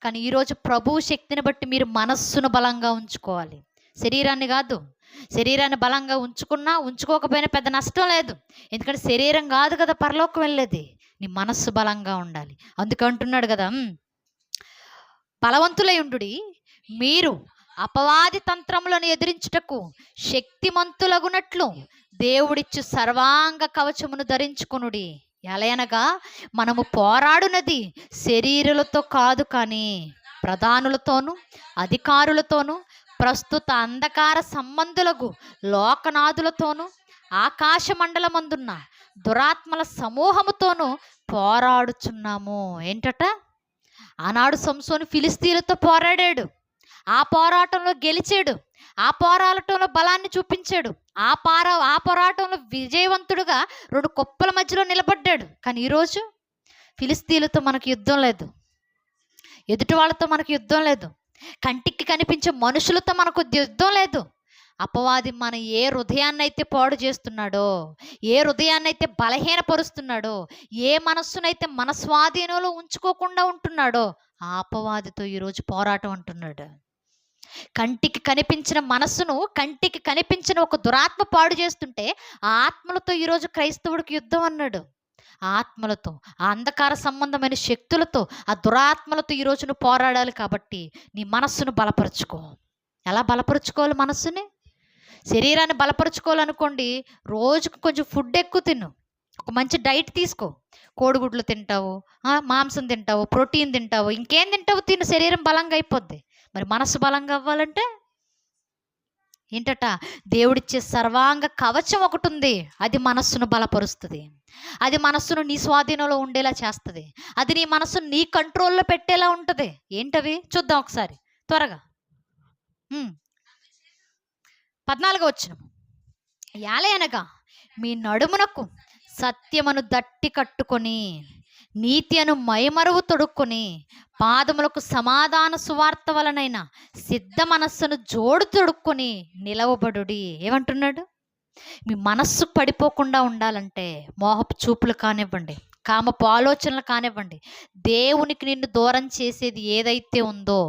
కానీ ఈరోజు ప్రభు శక్తిని బట్టి మీరు మనస్సును బలంగా ఉంచుకోవాలి, శరీరాన్ని కాదు. శరీరాన్ని బలంగా ఉంచుకున్నా ఉంచుకోకపోయినా పెద్ద నష్టం లేదు. ఎందుకంటే శరీరం కాదు కదా పరలోకం వెళ్ళేది, నీ మనస్సు బలంగా ఉండాలి. అందుకంటున్నాడు కదా, బలవంతులై ఉండుడి, మీరు అపవాది తంత్రములను ఎదిరించుటకు శక్తిమంతులగునట్లు దేవుడిచ్చు సర్వాంగ కవచమును ధరించుకొనుడి. ఎలయనగా మనము పోరాడునది శరీరులతో కాదు, కానీ ప్రధానులతోనూ అధికారులతోనూ ప్రస్తుత అంధకార సంబంధులకు లోకనాథులతోనూ ఆకాశ మండలమందున్న దురాత్మల సమూహముతోనూ పోరాడుచున్నాము. ఏంటట? ఆనాడు సంసోను ఫిలిస్తీన్లతో పోరాడాడు, ఆ పోరాటంలో గెలిచాడు, ఆ పోరాటంలో బలాన్ని చూపించాడు, ఆ పోరాటంలో విజయవంతుడుగా 2 కుప్పల మధ్యలో నిలబడ్డాడు. కానీ ఈరోజు ఫిలిస్తీన్లతో మనకు యుద్ధం లేదు, ఎదుటి వాళ్ళతో మనకు యుద్ధం లేదు, కంటికి కనిపించే మనుషులతో మనకు యుద్ధం లేదు. అపవాది మన ఏ హృదయాన్నైతే పాడు చేస్తున్నాడో, ఏ హృదయాన్నైతే బలహీనపరుస్తున్నాడో, ఏ మనస్సునైతే మన స్వాధీనంలో ఉంచుకోకుండా ఉంటున్నాడో, ఆ అపవాదితో ఈరోజు పోరాటం అంటున్నాడు. కంటికి కనిపించిన మనస్సును, కంటికి కనిపించిన ఒక దురాత్మ పాడు చేస్తుంటే ఆ ఆత్మలతో ఈరోజు క్రైస్తవుడికి యుద్ధం అన్నాడు. ఆ ఆత్మలతో, ఆ అంధకార సంబంధమైన శక్తులతో, ఆ దురాత్మలతో ఈరోజు నువ్వు పోరాడాలి. కాబట్టి నీ మనస్సును బలపరుచుకో. ఎలా బలపరుచుకోవాలి మనస్సుని? శరీరాన్ని బలపరుచుకోవాలనుకోండి, రోజుకు కొంచెం ఫుడ్ ఎక్కువ తిను, ఒక మంచి డైట్ తీసుకో. కోడిగుడ్లు తింటావు, మాంసం తింటావు, ప్రోటీన్ తింటావు, ఇంకేం తింటావు తిను, శరీరం బలంగా అయిపోద్ది. మరి మనసు బలంగా అవ్వాలంటే ఏంటట? దేవుడిచ్చే సర్వాంగ కవచం ఒకటి ఉంది, అది మనస్సును బలపరుస్తుంది, అది మనస్సును నీ స్వాధీనంలో ఉండేలా చేస్తుంది, అది నీ మనస్సును నీ కంట్రోల్లో పెట్టేలా ఉంటుంది. ఏంటవి చూద్దాం ఒకసారి త్వరగా. 14వ వచనం. యాలయనగా మీ నడుమునకు సత్యమును దట్టి కట్టుకొని, నీతి అను మైమరువు తొడుక్కొని, పాదములకు సమాధాన సువార్త వలనైన సిద్ధ మనస్సును జోడు తొడుక్కొని నిలవబడుడి. ఏమంటున్నాడు? మీ మనస్సు పడిపోకుండా ఉండాలంటే మోహపు చూపులు కానివ్వండి, కామపు ఆలోచనలు కానివ్వండి, దేవునికి నిన్ను దూరం చేసేది ఏదైతే ఉందో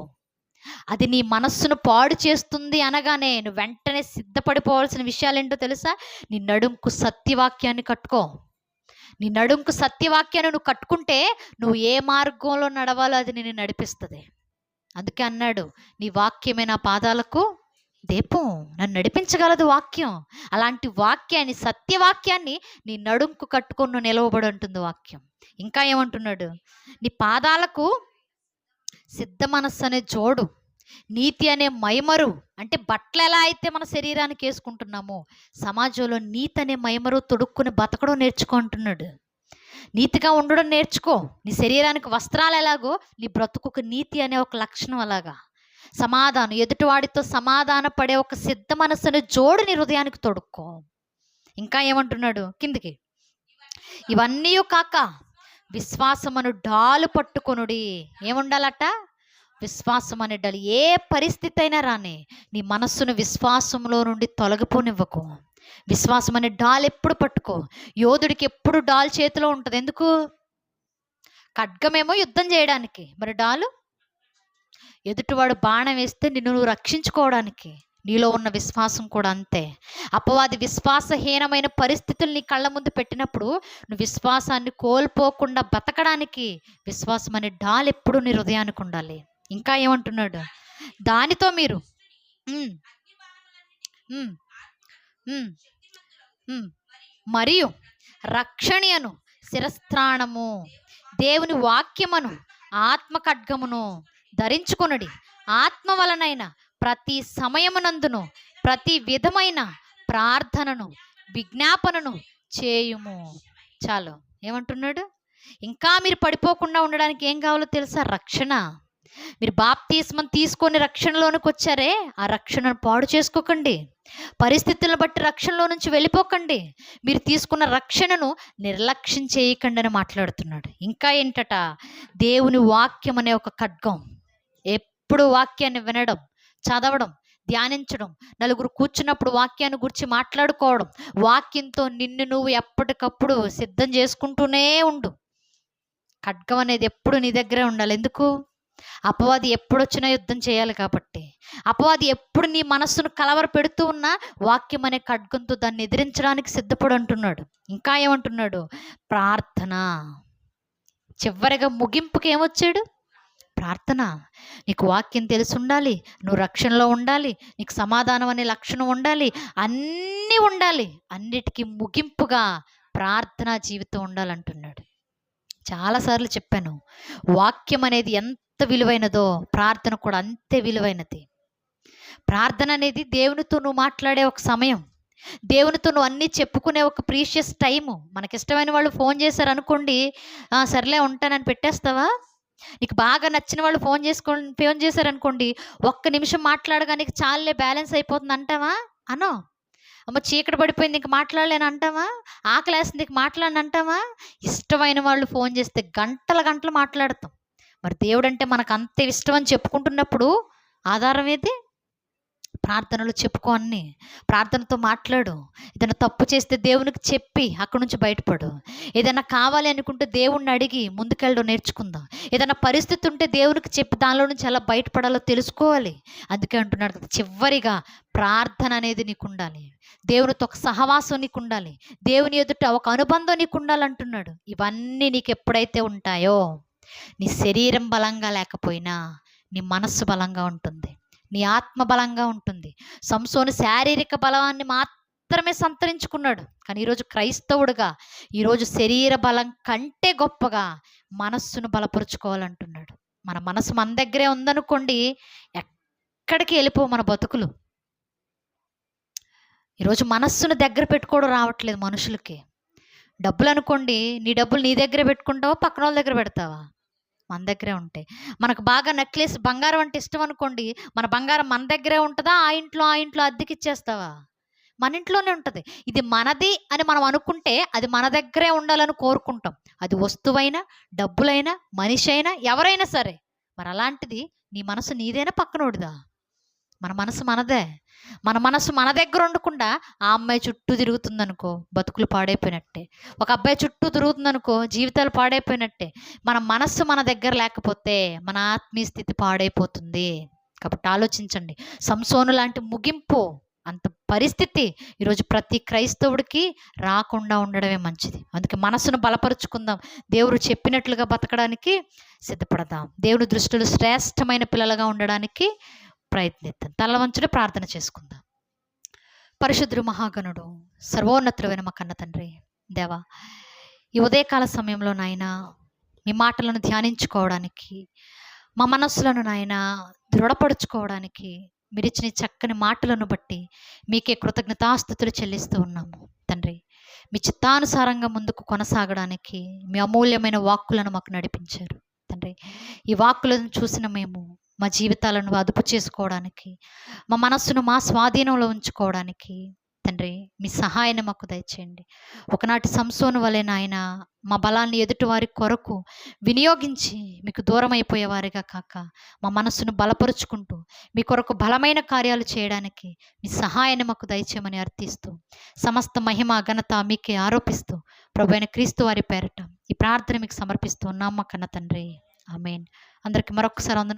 అది నీ మనస్సును పాడు చేస్తుంది అనగానే నువ్వు వెంటనే సిద్ధపడిపోవాల్సిన విషయాలు ఏంటో తెలుసా? నీ నడుంకు సత్యవాక్యాన్ని కట్టుకో. నీ నడుంకు సత్యవాక్యాన్ని నువ్వు కట్టుకుంటే నువ్వు ఏ మార్గంలో నడవాలో అది నిన్ను నడిపిస్తుంది. అందుకే అన్నాడు, నీ వాక్యమే నా పాదాలకు దీపం, నన్ను నడిపించగలదు వాక్యం. అలాంటి వాక్యాన్ని, సత్యవాక్యాన్ని నీ నడుంకు కట్టుకొని నువ్వు నిలవబడి ఉంటుంది వాక్యం. ఇంకా ఏమంటున్నాడు? నీ పాదాలకు సిద్ధ మనస్సు అనే జోడు, నీతి అనే మైమరు. అంటే బట్టలు ఎలా అయితే మన శరీరానికి వేసుకుంటున్నామో సమాజంలో నీతి అనే మైమరు తొడుక్కుని బతకడం నేర్చుకో అంటున్నాడు. నీతిగా ఉండడం నేర్చుకో. నీ శరీరానికి వస్త్రాలు ఎలాగో నీ బ్రతుకుకు నీతి అనే ఒక లక్షణం అలాగా. సమాధానం, ఎదుటివాడితో సమాధాన పడే ఒక సిద్ధ మనస్సు అనే జోడు నీ హృదయానికి తొడుక్కో. ఇంకా ఏమంటున్నాడు కిందికి? ఇవన్నీ కాక విశ్వాసమును డాలు పట్టుకొనుడి. ఏముండాలట? విశ్వాసం అనే డాలు. ఏ పరిస్థితి అయినా రాని నీ మనస్సును విశ్వాసంలో నుండి తొలగిపోనివ్వకు. విశ్వాసం అనే డాల్ ఎప్పుడు పట్టుకో. యోధుడికి ఎప్పుడు డాల్ చేతిలో ఉంటుంది. ఎందుకు? ఖడ్గమేమో యుద్ధం చేయడానికి, మరి డాలు ఎదుటివాడు బాణం వేస్తే నిన్ను నువ్వు రక్షించుకోవడానికి. నీలో ఉన్న విశ్వాసం కూడా అంతే. అపవాది విశ్వాసహీనమైన పరిస్థితులు నీ కళ్ళ ముందు పెట్టినప్పుడు నువ్వు విశ్వాసాన్ని కోల్పోకుండా బతకడానికి విశ్వాసం అనే డాల్ ఎప్పుడు నీ హృదయానికి ఉండాలి. ఇంకా ఏమంటున్నాడు? దానితో మీరు మరియు రక్షణను శిరస్త్రాణము, దేవుని వాక్యమును ఆత్మ ఖడ్గమును ధరించుకొనుడి. ఆత్మ వలనైన ప్రతి సమయమునందును ప్రతి విధమైన ప్రార్థనను విజ్ఞాపనను చేయుము. చాలు. ఏమంటున్నాడు? ఇంకా మీరు పడిపోకుండా ఉండడానికి ఏం కావాలో తెలుసా? రక్షణ. మీరు బాప్తిస్మం తీసుకొని రక్షణలోనికి వచ్చారే, ఆ రక్షణను పాడు చేసుకోకండి. పరిస్థితులను బట్టి రక్షణలో నుంచి వెళ్ళిపోకండి. మీరు తీసుకున్న రక్షణను నిర్లక్ష్యం చేయకండి అని మాట్లాడుతున్నాడు. ఇంకా ఏంటట? దేవుని వాక్యం అనే ఒక ఖడ్గం. ఎప్పుడు వాక్యాన్ని వినడం, చదవడం, ధ్యానించడం, నలుగురు కూర్చున్నప్పుడు వాక్యాన్ని గురించి మాట్లాడుకోవడం, వాక్యంతో నిన్ను నువ్వు ఎప్పటికప్పుడు సిద్ధం చేసుకుంటూనే ఉండు. ఖడ్గం అనేది ఎప్పుడు నీ దగ్గరే ఉండాలి. ఎందుకు? అపవాది ఎప్పుడొచ్చినా యుద్ధం చేయాలి కాబట్టి. అపవాది ఎప్పుడు నీ మనస్సును కలవర పెడుతూ ఉన్నా వాక్యం అనే ఖడ్గంతో దాన్ని ఎదిరించడానికి సిద్ధపడు అంటున్నాడు. ఇంకా ఏమంటున్నాడు? ప్రార్థన. చివరిగా ముగింపుకి ఏమొచ్చాడు? ప్రార్థన. నీకు వాక్యం తెలిసి ఉండాలి, నువ్వు రక్షణలో ఉండాలి, నీకు సమాధానం అనే లక్షణం ఉండాలి, అన్నీ ఉండాలి. అన్నిటికీ ముగింపుగా ప్రార్థనా జీవితం ఉండాలంటున్నాడు. చాలాసార్లు చెప్పాను, వాక్యం అనేది ఎంత విలువైనదో ప్రార్థన కూడా అంతే విలువైనది. ప్రార్థన అనేది దేవునితో నువ్వు మాట్లాడే ఒక సమయం, దేవునితో నువ్వు అన్నీ చెప్పుకునే ఒక ప్రీషియస్ టైము. మనకిష్టమైన వాళ్ళు ఫోన్ చేశారు అనుకోండి, సర్లే ఉంటానని పెట్టేస్తావా? నీకు బాగా నచ్చిన వాళ్ళు ఫోన్ చేశారనుకోండి, ఒక్క నిమిషం మాట్లాడగా నీకు చాలే బ్యాలెన్స్ అయిపోతుంది అంటావా? అనో. అమ్మ చీకటి పడిపోయింది ఇంక మాట్లాడలేను అంటావా? ఆకలేస్తుంది ఇంక మాట్లాడను అంటావా? ఇష్టమైన వాళ్ళు ఫోన్ చేస్తే గంటల గంటలు మాట్లాడతాం. మరి దేవుడు అంటే మనకు అంత ఇష్టం అని చెప్పుకుంటున్నప్పుడు ఆధారం ఏది? ప్రార్థనలు చెప్పుకో. అన్ని ప్రార్థనతో మాట్లాడు. ఏదైనా తప్పు చేస్తే దేవునికి చెప్పి అక్కడి నుంచి బయటపడు. ఏదైనా కావాలి అనుకుంటే దేవుణ్ణి అడిగి ముందుకెళ్ళడం నేర్చుకుందాం. ఏదైనా పరిస్థితి ఉంటే దేవునికి చెప్పి దానిలో నుంచి ఎలా బయటపడాలో తెలుసుకోవాలి. అందుకే అంటున్నాడు కదా, చివరిగా ప్రార్థన అనేది నీకు ఉండాలి. దేవునితో ఒక సహవాసం నీకు ఉండాలి. దేవుని ఎదుట ఒక అనుబంధం నీకు ఉండాలంటున్నాడు. ఇవన్నీ నీకు ఎప్పుడైతే ఉంటాయో నీ శరీరం బలంగా లేకపోయినా నీ మనస్సు బలంగా ఉంటుంది, నీ ఆత్మ బలంగా ఉంటుంది. సంసోను శారీరక బలాన్ని మాత్రమే సంతరించుకున్నాడు. కానీ ఈరోజు క్రైస్తవుడుగా ఈరోజు శరీర బలం కంటే గొప్పగా మనస్సును బలపరుచుకోవాలంటున్నాడు. మన మనసు మన దగ్గరే ఉందనుకోండి, ఎక్కడికి వెళ్ళిపో మన బతుకులు. ఈరోజు మనస్సును దగ్గర పెట్టుకోవడం రావట్లేదు మనుషులకి. డబ్బులు అనుకోండి, నీ డబ్బులు నీ దగ్గర పెట్టుకుంటావా, పక్కన వాళ్ళ దగ్గర పెడతావా? మన దగ్గరే ఉంటాయి. మనకు బాగా నెక్లెస్ బంగారం అంటే ఇష్టం అనుకోండి, మన బంగారం మన దగ్గరే ఉంటుందా? ఆ ఇంట్లో అద్దెకి ఇచ్చేస్తావా? మన ఇంట్లోనే ఉంటుంది. ఇది మనది అని మనం అనుకుంటే అది మన దగ్గరే ఉండాలని కోరుకుంటాం. అది వస్తువైనా, డబ్బులైనా, మనిషి అయినా, ఎవరైనా సరే. మరి అలాంటిది నీ మనసు నీదేనా, పక్కనోడిదా? మన మనసు మనదే. మన మనసు మన దగ్గర ఉండకుండా ఆ అమ్మాయి చుట్టూ తిరుగుతుందనుకో, బతుకులు పాడైపోయినట్టే. ఒక అబ్బాయి చుట్టూ తిరుగుతుందనుకో, జీవితాలు పాడైపోయినట్టే. మన మనస్సు మన దగ్గర లేకపోతే మన ఆత్మీయ స్థితి పాడైపోతుంది. కాబట్టి ఆలోచించండి. సంసోను లాంటి ముగింపు, అంత పరిస్థితి ఈరోజు ప్రతి క్రైస్తవుడికి రాకుండా ఉండడమే మంచిది. అందుకే మనసును బలపరుచుకుందాం. దేవుడు చెప్పినట్లుగా బతకడానికి సిద్ధపడదాం. దేవుని దృష్టిలో శ్రేష్టమైన పిల్లలుగా ఉండడానికి ప్రయత్నిద్దాం. తల వంచుని ప్రార్థన చేసుకుందాం. పరిశుద్ధుడు, మహాగణుడు, సర్వోన్నతుడైన మా కన్న తండ్రి దేవా, ఈ ఉదయకాల సమయంలో నాయన మీ మాటలను ధ్యానించుకోవడానికి, మా మనస్సులను నాయన దృఢపరుచుకోవడానికి మీరు ఇచ్చిన చక్కని మాటలను బట్టి మీకే కృతజ్ఞతాస్తుతులు చెల్లిస్తూ ఉన్నాము తండ్రి. మీ చిత్తానుసారంగా ముందుకు కొనసాగడానికి మీ అమూల్యమైన వాక్కులను మాకు నడిపించారు తండ్రి. ఈ వాక్కులను చూసిన మేము మా జీవితాలను అదుపు చేసుకోవడానికి, మా మనస్సును మా స్వాధీనంలో ఉంచుకోవడానికి తండ్రి మీ సహాయాన్ని మాకు దయచేయండి. ఒకనాటి సంసోను వలె నాయన మా బలాన్ని ఎదుటి వారి కొరకు వినియోగించి మీకు దూరం అయిపోయేవారిగా కాక మా మనస్సును బలపరుచుకుంటూ మీ కొరకు బలమైన కార్యాలు చేయడానికి మీ సహాయాన్ని మాకు దయచేయమని అర్థిస్తూ, సమస్త మహిమ ఘనత మీకే ఆరోపిస్తూ ప్రభువైన క్రీస్తు వారి పేరట ఈ ప్రార్థన మీకు సమర్పిస్తూ ఉన్నాం మా కన్న తండ్రి. ఆమేన్. అందరికీ మరొకసారి